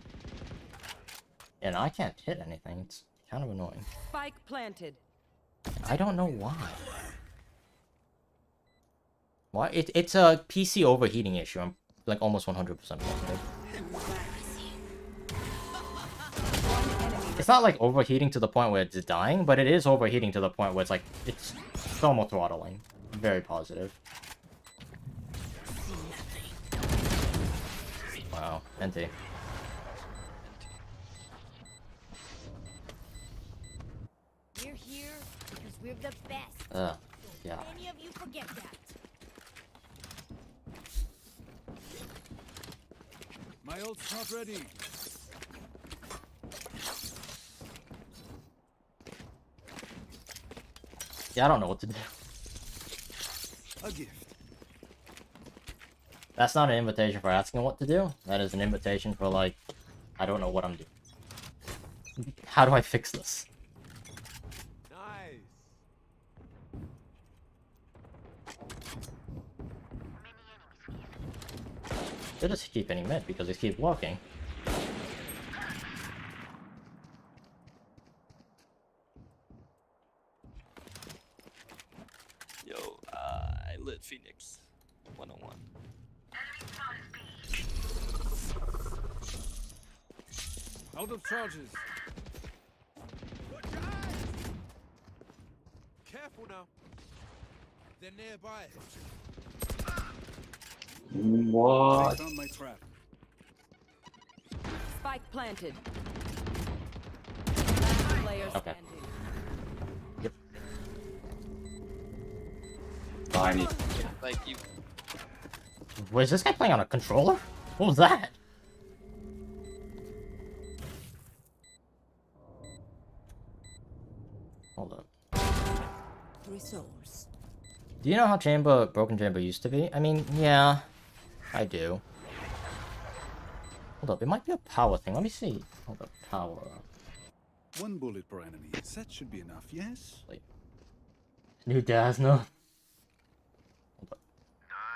And I can't hit anything. It's kind of annoying. Spike planted. I don't know why. Why? It's a PC overheating issue. I'm like almost 100% positive. It's not like overheating to the point where it's dying, but it is overheating to the point where it's like it's thermal throttling. Very positive. Wow, NT. We're here because we're the best. Yeah. Any of you forget that? My ult's not ready. Yeah, I don't know what to do. A gift. That's not an invitation for asking what to do. That is an invitation for like, I don't know what I'm doing. How do I fix this? Nice. They just keep hitting mid because they keep walking. Yo, I lit Phoenix 101. Out of charges. Careful now. They're nearby. What? They found my trap. Spike planted. Last player Okay. standing. Tiny. Like you. Was this guy playing on a controller? What was that? Hold up. Resource. Do you know how Broken Chamber used to be? I mean, yeah, I do. Hold up, it might be a power thing. Let me see. Hold up, power. One bullet per enemy. That should be enough, yes? New Dazzler. Hold up.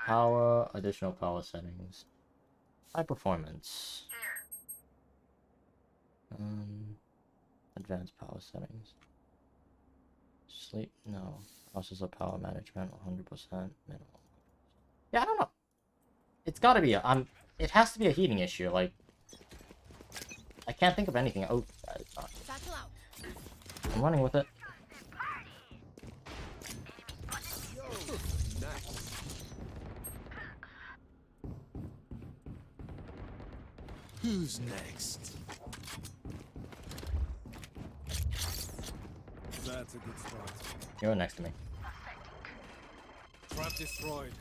Power, additional power settings. High performance. Advanced power settings. Sleep, no. Processor power management, 100% minimum. Yeah, I don't know. It's gotta be it has to be a heating issue, like... I can't think of anything. Oh, it's not. Satchel out. I'm running with it. Who's next? That's a good start. You're next to me. Trap destroyed.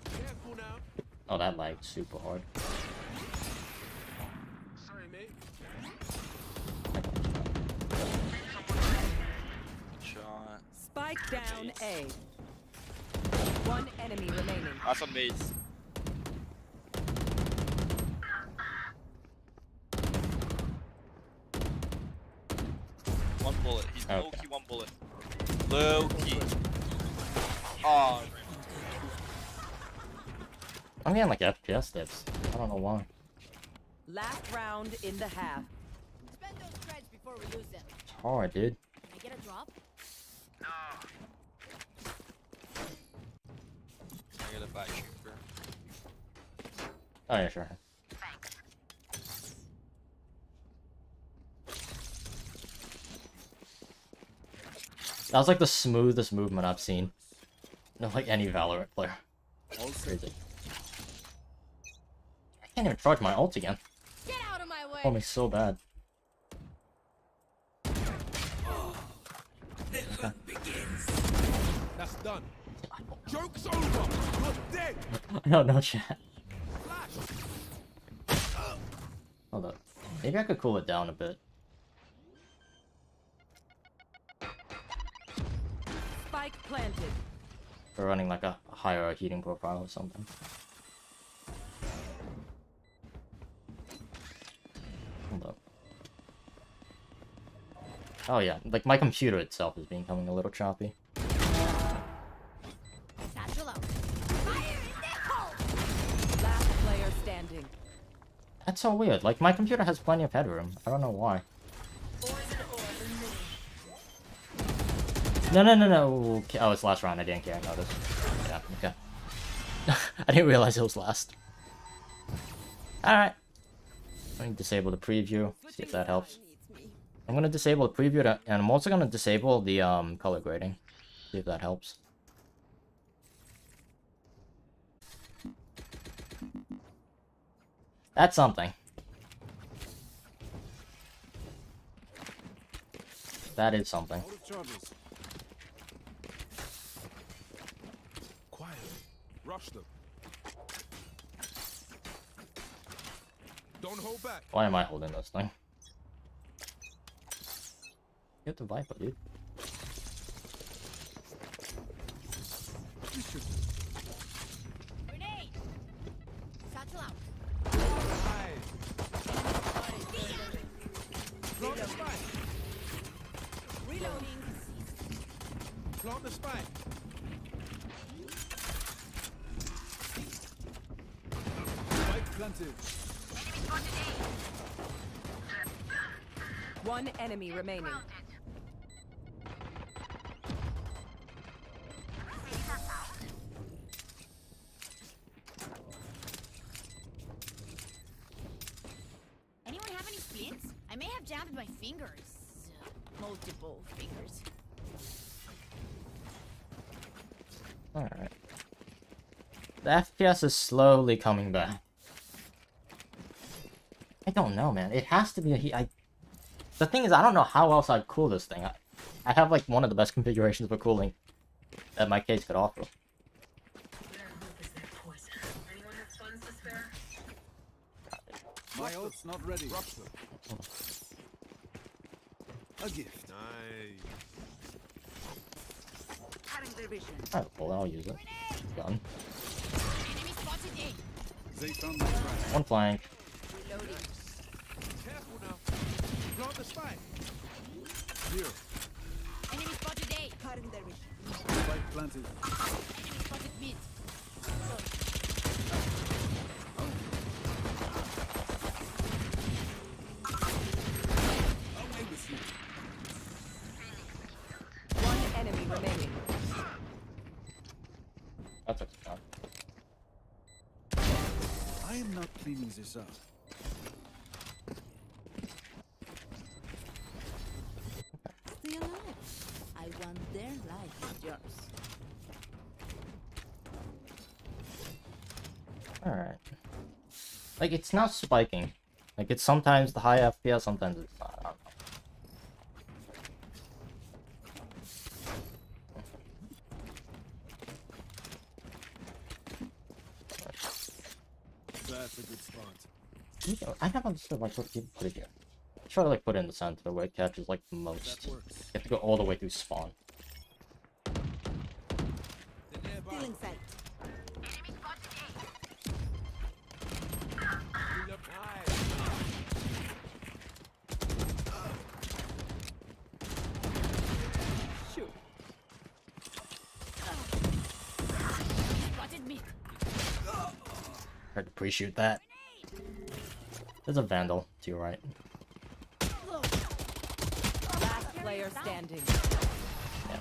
Careful now. Oh, that lagged super hard. Sorry, mate. Good shot. Spike down A. One enemy remaining. That's on base. One bullet. He's Okay. low key one bullet. Low key. Oh, I'm getting like FPS dips. I don't know why. Last round in the half. Spend those threads before we lose them. It's hard, dude. Can I get a drop? I gotta buy cheaper. Oh yeah, sure. That was like the smoothest movement I've seen. No, like any Valorant player. All set. Crazy. I can't even charge my ult again. Get out of my way. Oh, me so bad. That's done. Joke's over. You're dead. No, no chat. Flash. Hold up. Maybe I could cool it down a bit. Spike planted. We're running like a higher heating profile or something. Hold up. Oh yeah, like my computer itself is becoming a little choppy. Satchel out. Fire in the hole! Last player standing. That's so weird. Like my computer has plenty of headroom. I don't know why. No, no, no, no. Okay. Oh, it's last round. I didn't care. I noticed. Yeah, okay. I didn't realize it was last. Alright. I'm going to disable the preview. See if that helps. I'm going to disable the preview, and I'm also going to disable the color grading. See if that helps. That's something. That is something. Out of charges. Quiet. Rush them. Don't hold back. Why am I holding this thing? Get the Viper, dude. Grenade! Satchel out. Reloading. Plant the spike. Spike planted. One enemy remaining. Anyone have any splints? I may have jammed my fingers. Multiple fingers. Alright. The FPS is slowly coming back. I don't know, man. It has to be a heat. The thing is, I don't know how else I'd cool this thing. I have like one of the best configurations for cooling that my case could offer. My ult's not ready. Rush them. A gift. Nice. Alright, well, I'll use it. Done. Enemy spotted A. They found my track. One flank. Reloading. Careful now. Plant the spike. Here. Enemy spotted A. Spike planted. Enemy spotted mid. Away with you. One enemy remaining. That's okay. I am not cleaning this up. Stay alive. I want their life, not yours. Alright. Like, it's not spiking. Like, it's sometimes the high FPS, sometimes it's not. I don't know. That's a good spot. I never understood like what people put it here. Try to like put it in the center where it catches like the most. That You works. have to go all the way through spawn. Still in sight. Shoot. Spotted mid. Hard to pre-shoot that. There's a Vandal to your right. Last player standing. Yeah.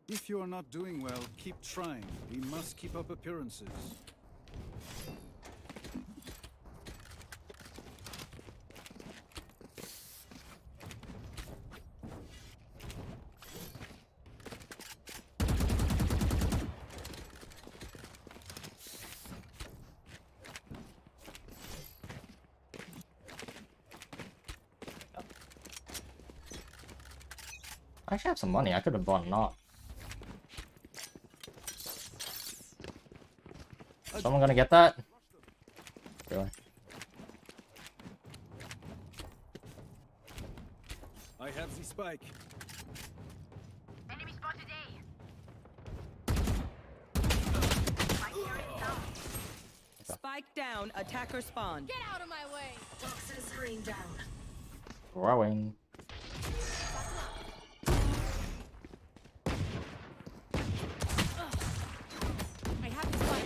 If you are not doing well, keep trying. We must keep up appearances. I actually have some money. I could have bought an op. Someone gonna get that? Really? I have the spike. Enemy spotted A. Spike down. Attacker spawn. Get out of my way. Toxins rain down. Growing. I have this spike.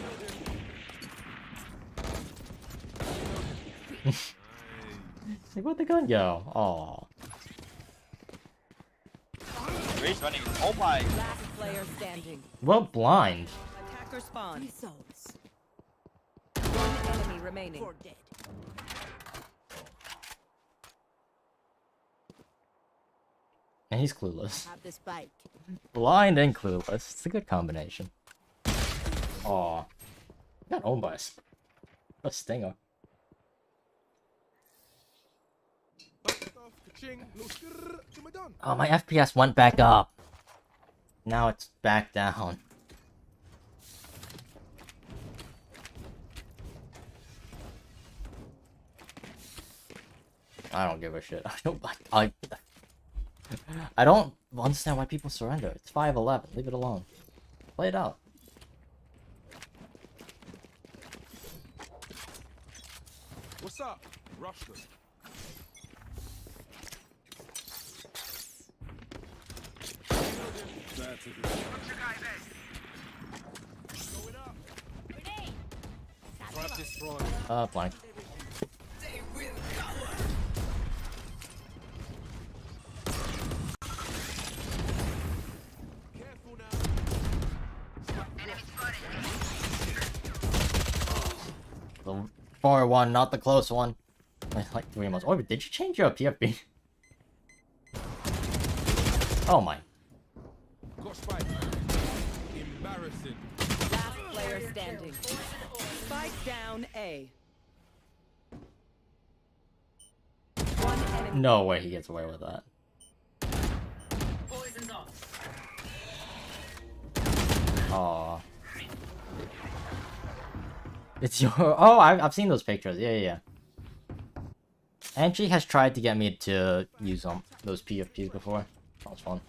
Like, where'd the gun go? Oh. Ray's running. Oh my. Last player standing. Well, blind. Attacker spawn. Souls. One enemy remaining. You're dead. And he's clueless. Have this spike. Blind and clueless. It's a good combination. Aw. Got owned by a stinger. Oh, my FPS went back up. Now it's back down. I don't give a shit. I don't understand why people surrender. It's 5-11. Leave it alone. Play it out. What's up? Rush them. That's a good. Grenade. Trap destroyed. Blank. They will cower. Careful now. The far one, not the close one. Like 3 months. Oh, but did you change your PFB? Oh my. Got spike. Embarrassing. Last player standing. Spike down A. One enemy. No way he gets away with that. Poison's off. Aw. It's your... Oh, I've seen those pictures. Yeah, yeah, yeah. Angie has tried to get me to use those PFPs before. That was fun.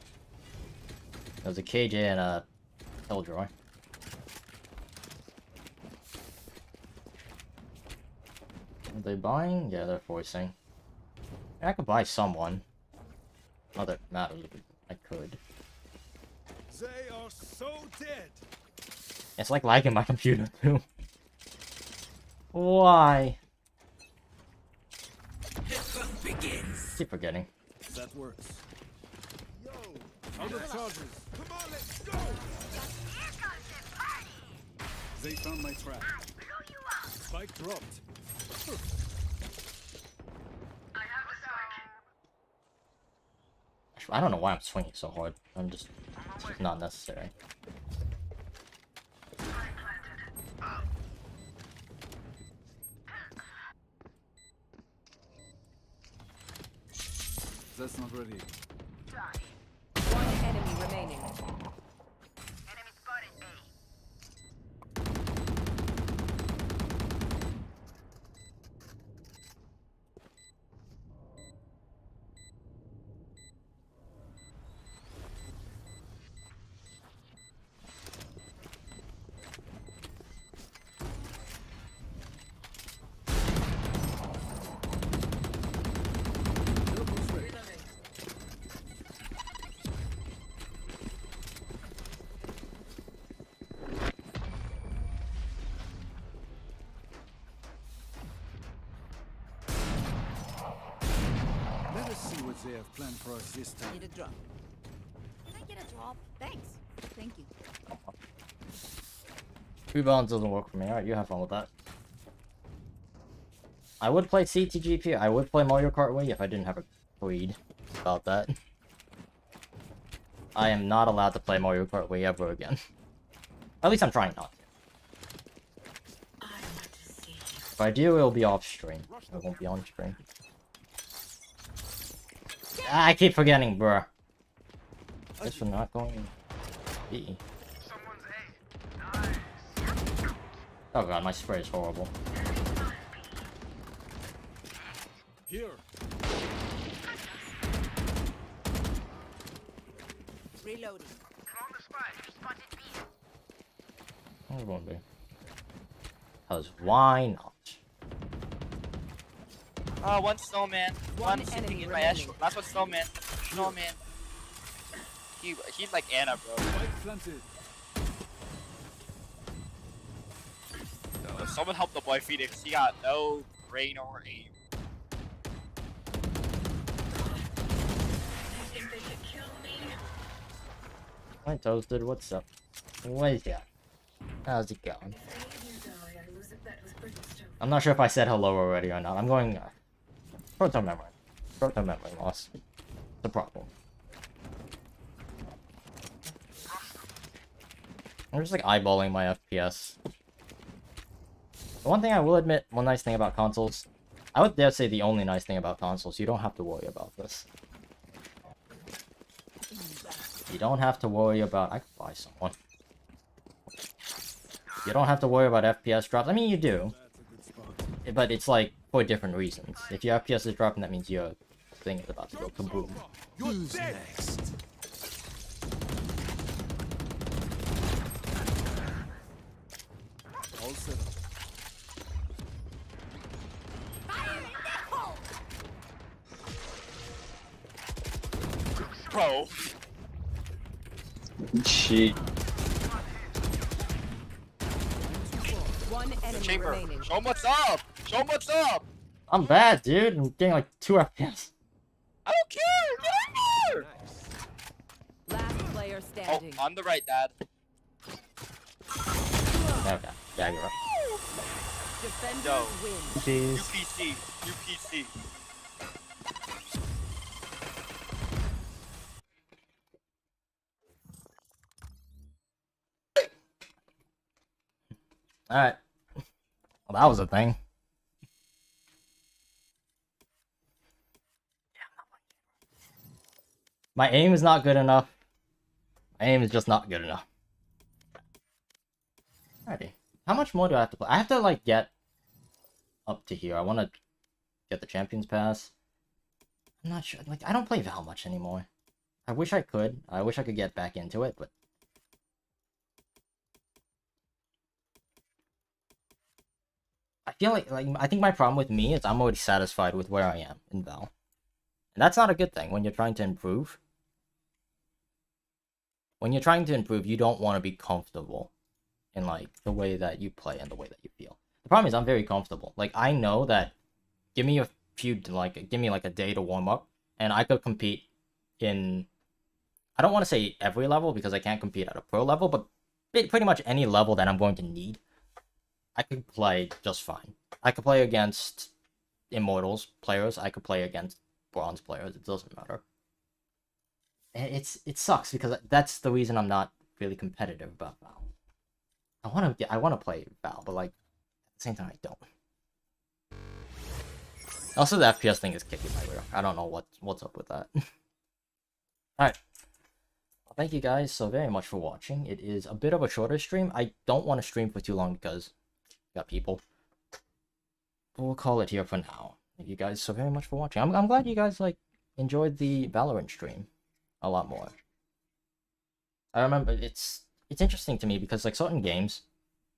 There was a KJ and a Killjoy. Are they buying? Yeah, they're forcing. I could buy someone. Not that it matters, but I could. They are so dead. It's like lagging my computer too. Why? The fun begins. Keep forgetting. That works. Yo, out of charges. Come on, let's go. They found my trap. Spike dropped. I don't know why I'm swinging so hard. I'm just... It's not necessary. That's not ready. One enemy remaining. Let us see what they have planned for us this time. Need a drop. Can I get a drop? Thanks. Thank you. Rebalance doesn't work for me. Alright, you have fun with that. I would play CTGP. I would play Mario Kart Wii if I didn't have a tweed about that. I am not allowed to play Mario Kart Wii ever again. At least I'm trying not to. I want to see you. If I do, it'll be off stream. It won't be on stream. I keep forgetting, bruh. Guess we're not going B. Oh god, my spray is horrible. Here. Reloading. Where's one be? Cause why not? One snowman. One One sitting enemy in my ash. remaining. Last one snowman. Snowman. He's like Anna, bro. Spike planted. Someone help the boy Phoenix. He got no brain or aim. Hi Toasted, what's up? What is that? How's it going? I'm not sure if I said hello already or not. I'm going short-term memory. Short-term memory loss. It's a problem. I'm just like eyeballing my FPS. The one thing I will admit, one nice thing about consoles, I would dare say the only nice thing about consoles, you don't have to worry about this. You don't have to worry about... I could buy someone. You don't have to worry about FPS drops. I mean, you do. But it's like, for different reasons. If your FPS is dropping, that means your thing is about to go kaboom. Who's next? All set up. Bro. Shit. One enemy Chamber. remaining. Show him what's up. Show him what's up. I'm bad, dude. I'm getting like 2 FPS. I don't care. Get in there. Last player Oh, standing. on the right, Dad. Okay, yeah, you're right. Defenders Yo. win. Jeez. UPC. UPC. Alright. Well, that was a thing. My aim is not good enough. My aim is just not good enough. Alrighty. How much more do I have to play? I have to, like, get up to here. I want to get the Champions Pass. I'm not sure. Like, I don't play Val much anymore. I wish I could. I wish I could get back into it, but... I feel like I think my problem with me is I'm already satisfied with where I am in Val. And that's not a good thing when you're trying to improve. When you're trying to improve, you don't want to be comfortable in, like, the way that you play and the way that you feel. The problem is I'm very comfortable. Like, I know that give me a day to warm up, and I could compete in... I don't want to say every level, because I can't compete at a pro level, but pretty much any level that I'm going to need, I could play just fine. I could play against Immortals players, I could play against Bronze players, it doesn't matter. It sucks, because that's the reason I'm not really competitive about Val. I want to play Val, but, like, at the same time, I don't. Also, the FPS thing is kicking my rear. I don't know what's up with that. Alright. Well, thank you guys so very much for watching. It is a bit of a shorter stream. I don't want to stream for too long because I got people. But we'll call it here for now. Thank you guys so very much for watching. I'm glad you guys, like, enjoyed the Valorant stream a lot more. I remember it's interesting to me because, like, certain games,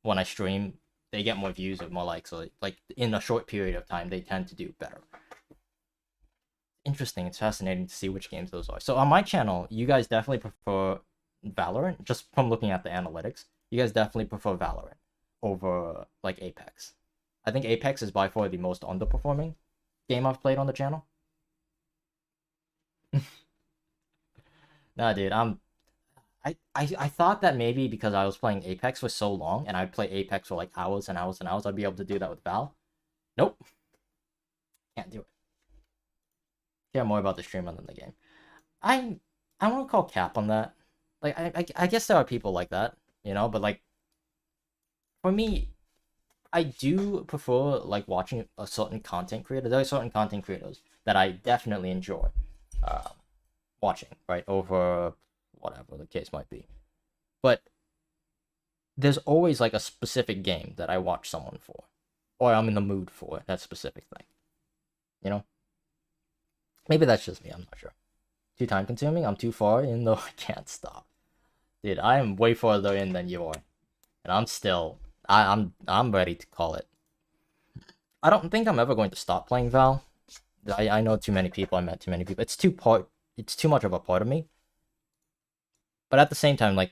when I stream, they get more views or more likes. So, like, in a short period of time, they tend to do better. Interesting. It's fascinating to see which games those are. So on my channel, you guys definitely prefer Valorant. Just from looking at the analytics, you guys definitely prefer Valorant over, like, Apex. I think Apex is by far the most underperforming game I've played on the channel. Nah, dude, I thought that maybe because I was playing Apex for so long, and I'd play Apex for, like, hours and hours and hours, I'd be able to do that with Val. Nope. Can't do it. Care more about the streamer than the game. I won't call cap on that. Like, I guess there are people like that, you know, but, like, for me, I do prefer, like, watching a certain content creator. There are certain content creators that I definitely enjoy watching, right, over whatever the case might be. But there's always like a specific game that I watch someone for, or I'm in the mood for that specific thing. You know? Maybe that's just me, I'm not sure. Too time consuming? I'm too far in though, I can't stop. Dude, I am way farther in than you are. And I'm still I'm ready to call it. I don't think I'm ever going to stop playing Val. I know too many people, I met too many people. It's too much of a part of me. But at the same time, like,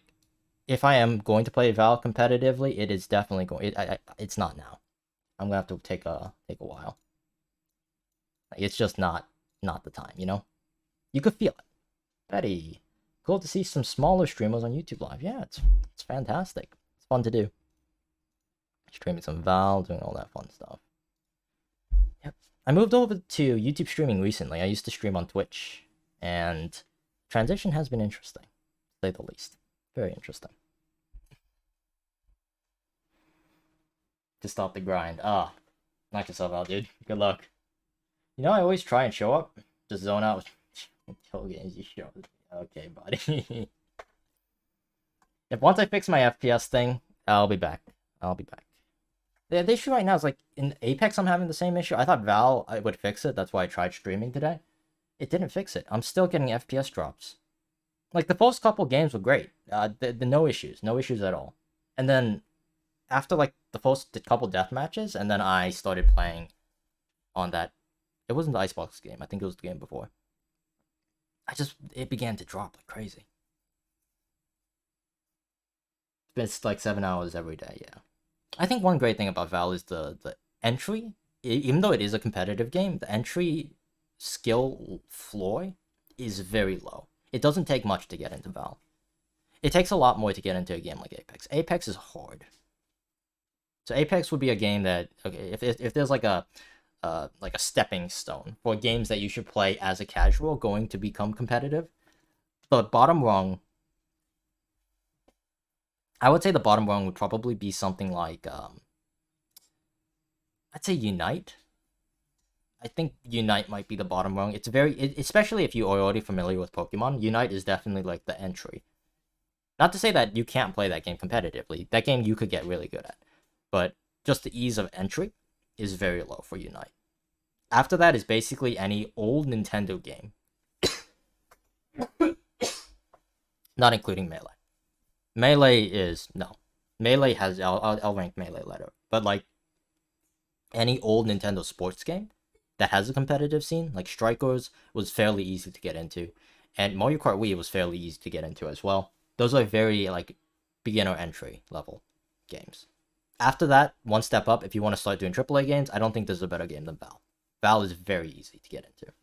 if I am going to play Val competitively, it is definitely going. It's not now. I'm gonna have to take a while. Like, it's just not the time, you know. You could feel it. Betty, cool to see some smaller streamers on YouTube Live. Yeah, it's fantastic. It's fun to do. Streaming some Val, doing all that fun stuff. Yep. I moved over to YouTube streaming recently. I used to stream on Twitch, and transition has been interesting, to say the least. Very interesting. To stop the grind. Ah, knock yourself out, dude. Good luck. You know, I always try and show up, just zone out with games you show. Okay, buddy. If once I fix my FPS thing, I'll be back. The issue right now is like in Apex, I'm having the same issue. I thought Val I would fix it. That's why I tried streaming today. It didn't fix it. I'm still getting FPS drops. Like the first couple games were great. The no issues at all. And then after like the first couple death matches, and then I started playing on that. It wasn't the Icebox game. I think it was the game before. It began to drop like crazy. It's like 7 hours every day, yeah. I think one great thing about Val is the entry. Even though it is a competitive game, the entry skill floor is very low. It doesn't take much to get into Val. It takes a lot more to get into a game like Apex. Apex is hard. So Apex would be a game that, okay, if there's like a stepping stone for games that you should play as a casual going to become competitive, the bottom rung, I would say the bottom rung would probably be something like, I'd say Unite. I think Unite might be the bottom rung. It's especially if you are already familiar with Pokemon, Unite is definitely like the entry. Not to say that you can't play that game competitively. That game you could get really good at. But just the ease of entry is very low for Unite. After that is basically any old Nintendo game. Not including Melee. Melee has, I'll rank Melee later. But like, any old Nintendo sports game that has a competitive scene, like Strikers was fairly easy to get into. And Mario Kart Wii was fairly easy to get into as well. Those are very, like, beginner entry level games. After that, one step up, if you want to start doing AAA games, I don't think there's a better game than Val. Val is very easy to get into.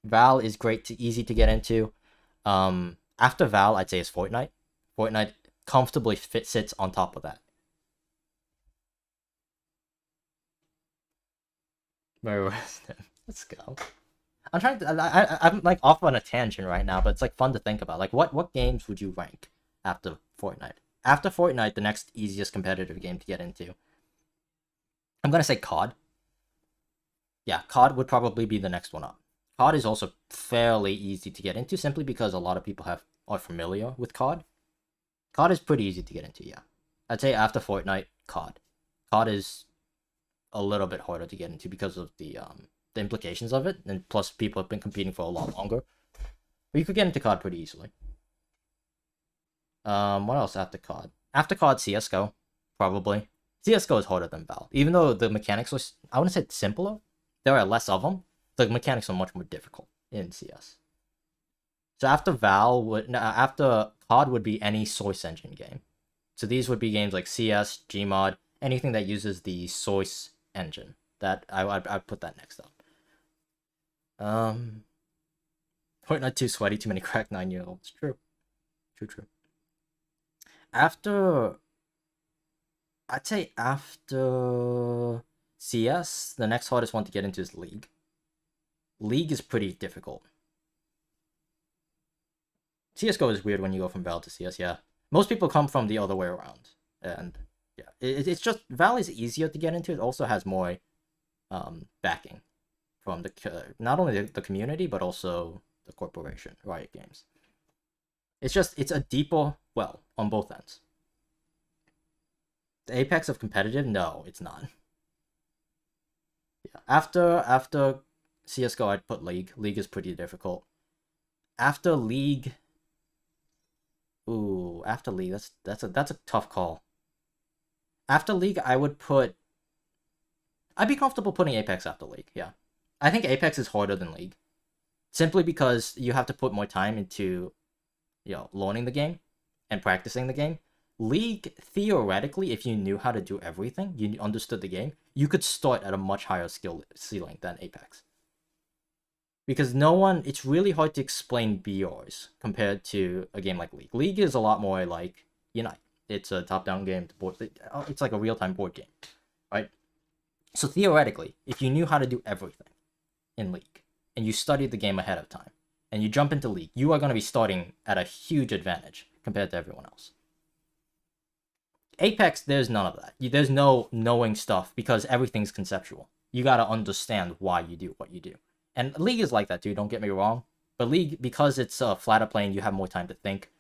Val is easy to get into. After Val, I'd say is Fortnite. Fortnite comfortably sits on top of that. Very Weston. Let's go. I'm trying to. I'm like off on a tangent right now, but it's like fun to think about. Like, what games would you rank after Fortnite? After Fortnite, the next easiest competitive game to get into, I'm gonna say COD. Yeah, COD would probably be the next one up. COD is also fairly easy to get into simply because a lot of people are familiar with COD. COD is pretty easy to get into, yeah. I'd say after Fortnite, COD. COD is a little bit harder to get into because of the implications of it, and plus people have been competing for a lot longer. But you could get into COD pretty easily. What else after COD? After COD, CSGO, probably. CSGO is harder than Val. Even though the mechanics are, I wouldn't say simpler, there are less of them. The mechanics are much more difficult in CS. So after after COD would be any Source engine game. So these would be games like CS, Gmod, anything that uses the Source engine. That I'd put that next up. Fortnite too sweaty, too many cracked 9-year-olds. True. After, I'd say after CS, the next hardest one to get into is League. League is pretty difficult. CSGO is weird when you go from Val to CS, yeah. Most people come from the other way around. And yeah, it's just, Val is easier to get into. It also has more backing from not only the community, but also the corporation, Riot Games. It's a deeper well on both ends. The apex of competitive? No, it's not. Yeah. After CS:GO, I'd put League. League is pretty difficult. After League, ooh, after League, that's a tough call. After League, I'd be comfortable putting Apex after League. Yeah, I think Apex is harder than League, simply because you have to put more time into, learning the game and practicing the game. League, theoretically, if you knew how to do everything, you understood the game, you could start at a much higher skill ceiling than Apex. Because it's really hard to explain BRs compared to a game like League. League is a lot more like Unite. It's a top-down game. It's like a real-time board game, right? So theoretically, if you knew how to do everything in League, and you studied the game ahead of time, and you jump into League, you are going to be starting at a huge advantage compared to everyone else. Apex, there's none of that. There's no knowing stuff because everything's conceptual. You gotta understand why you do what you do. And League is like that too, don't get me wrong. But League, because it's a flatter plane, you have more time to think.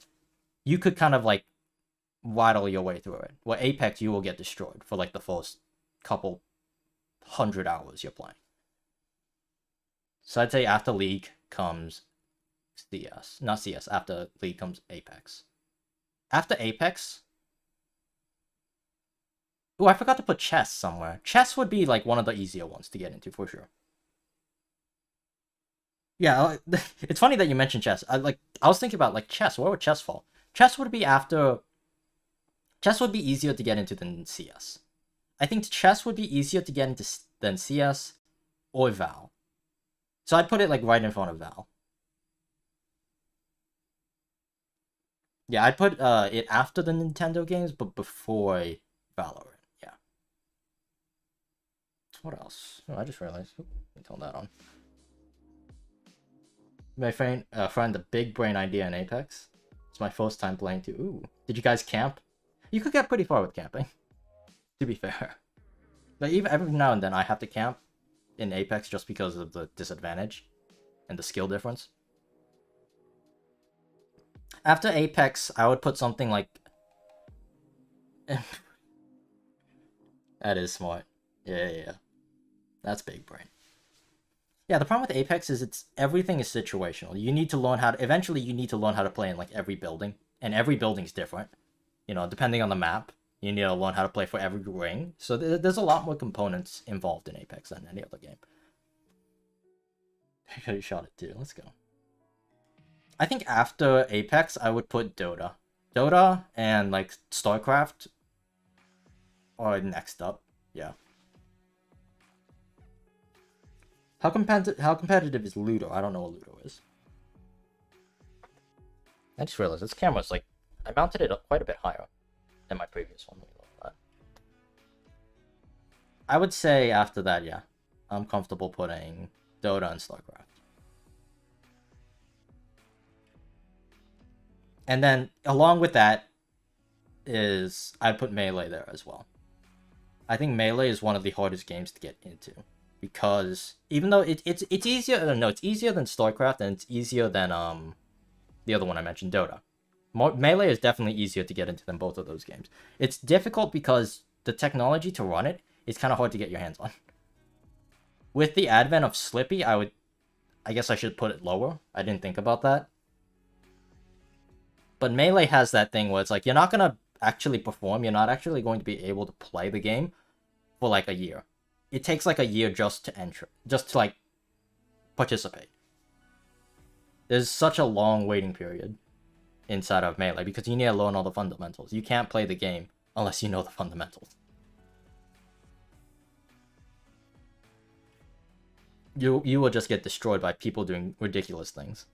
You could kind of like waddle your way through it. Where Apex, you will get destroyed for like the first couple 100 hours you're playing. So I'd say after League comes CS. Not CS, after League comes Apex. After Apex... Oh, I forgot to put chess somewhere. Chess would be like one of the easier ones to get into for sure. Yeah, it's funny that you mentioned chess. I was thinking about like chess. Where would chess fall? Chess would be easier to get into than CS. I think chess would be easier to get into than CS or Val. So I'd put it like right in front of Val. Yeah, I'd put it after the Nintendo games, but before Valorant. What else? Oh, I just realized. Let me turn that on. My friend, the big brain idea in Apex. It's my first time playing too. Ooh, did you guys camp? You could get pretty far with camping, to be fair. But even every now and then, I have to camp in Apex just because of the disadvantage and the skill difference. After Apex, I would put something like. That is smart. Yeah. That's big brain. Yeah, the problem with Apex is everything is situational. You need to learn eventually you need to learn how to play in like every building, and every building's different. Depending on the map, you need to learn how to play for every ring. So there's a lot more components involved in Apex than any other game. I shot it too. Let's go. I think after Apex, I would put Dota. Dota and like StarCraft are next up. Yeah. How competitive is Ludo? I don't know what Ludo is. I just realized this camera's like... I mounted it up quite a bit higher than my previous one. I would say after that, yeah. I'm comfortable putting Dota and StarCraft. And then, along with that, I'd put Melee there as well. I think Melee is one of the hardest games to get into. Because even though it's easier, no, it's easier than StarCraft and it's easier than the other one I mentioned, Dota. Melee is definitely easier to get into than both of those games. It's difficult because the technology to run it is kind of hard to get your hands on. With the advent of Slippy, I guess I should put it lower. I didn't think about that. But Melee has that thing where it's like you're not gonna actually perform. You're not actually going to be able to play the game for like a year. It takes like a year just to enter, just to like participate. There's such a long waiting period inside of Melee because you need to learn all the fundamentals. You can't play the game unless you know the fundamentals. You will just get destroyed by people doing ridiculous things.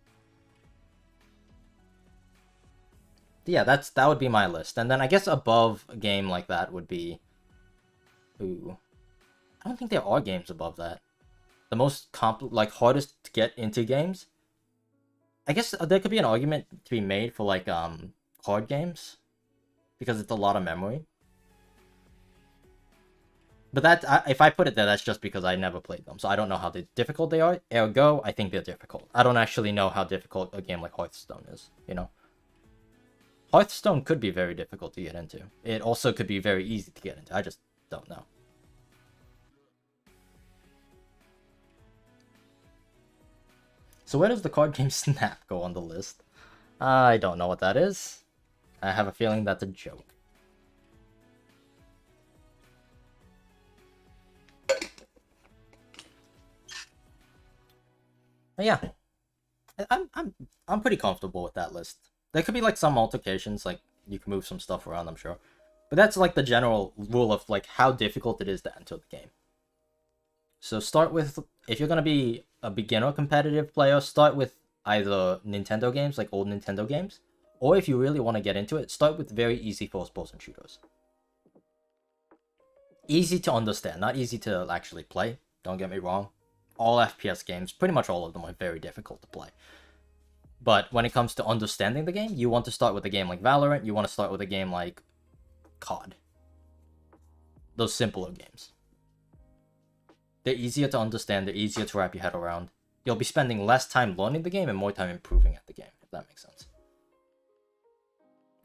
Yeah, that would be my list. And then I guess above a game like that would be... Ooh. I don't think there are games above that. The most hardest to get into games. I guess there could be an argument to be made for like hard games because it's a lot of memory. But if I put it there, that's just because I never played them, so I don't know how difficult they are. Ergo, I think they're difficult. I don't actually know how difficult a game like Hearthstone is, you know. Hearthstone could be very difficult to get into. It also could be very easy to get into. I just don't know. So where does the card game Snap go on the list? I don't know what that is. I have a feeling that's a joke. But yeah, I'm pretty comfortable with that list. There could be like some altercations, like you can move some stuff around, I'm sure. But that's like the general rule of like how difficult it is to enter the game. So start with, if you're gonna be a beginner competitive player, start with either Nintendo games, like old Nintendo games, or if you really want to get into it, start with very easy first-person shooters. Easy to understand, not easy to actually play, don't get me wrong. All FPS games, pretty much all of them are very difficult to play. But when it comes to understanding the game, you want to start with a game like Valorant, you want to start with a game like COD. Those simpler games. They're easier to understand, they're easier to wrap your head around. You'll be spending less time learning the game and more time improving at the game, if that makes sense.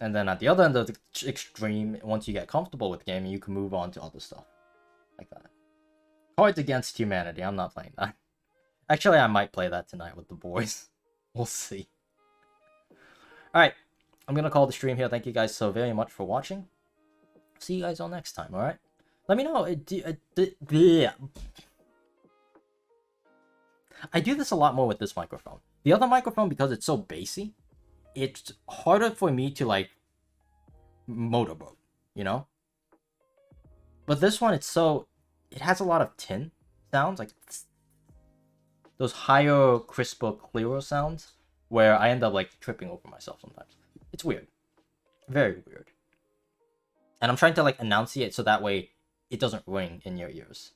And then at the other end of the extreme, once you get comfortable with the game, you can move on to other stuff. Like that. Cards Against Humanity, I'm not playing that. Actually, I might play that tonight with the boys. We'll see. Alright, I'm gonna call the stream here. Thank you guys so very much for watching. See you guys all next time, alright? Let me know. I do this a lot more with this microphone. The other microphone, because it's so bassy, it's harder for me to, like, motorboat, you know? But this one, it's so... It has a lot of tin sounds, like... Those higher, crisper, clearer sounds, where I end up, like, tripping over myself sometimes. It's weird. Very weird. And I'm trying to, like, enunciate so that way it doesn't ring in your ears.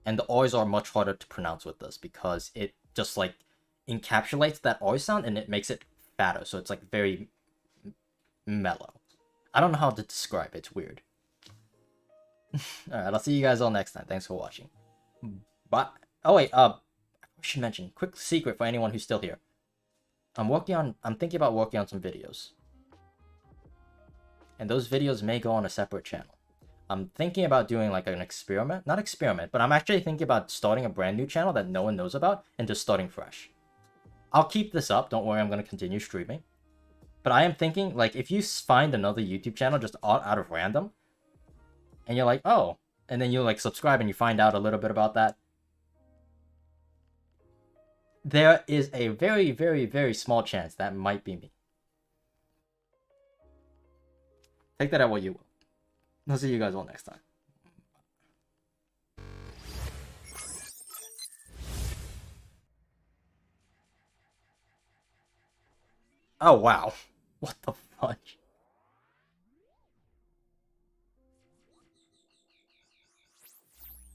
And the O's are much harder to pronounce with this because it just, like, encapsulates that O sound and it makes it fatter. So it's, like, very mellow. I don't know how to describe it. It's weird. Alright, I'll see you guys all next time. Thanks for watching. Bye. Oh, wait, I should mention, quick secret for anyone who's still here. I'm thinking about working on some videos. And those videos may go on a separate channel. I'm thinking about doing like an experiment. Not experiment, but I'm actually thinking about starting a brand new channel that no one knows about and just starting fresh. I'll keep this up. Don't worry, I'm going to continue streaming. But I am thinking, like, if you find another YouTube channel just out of random, and you're like, oh, and then you like subscribe and you find out a little bit about that, there is a very, very, very small chance that might be me. Take that at what you will. I'll see you guys all next time. Oh, wow. What the fudge?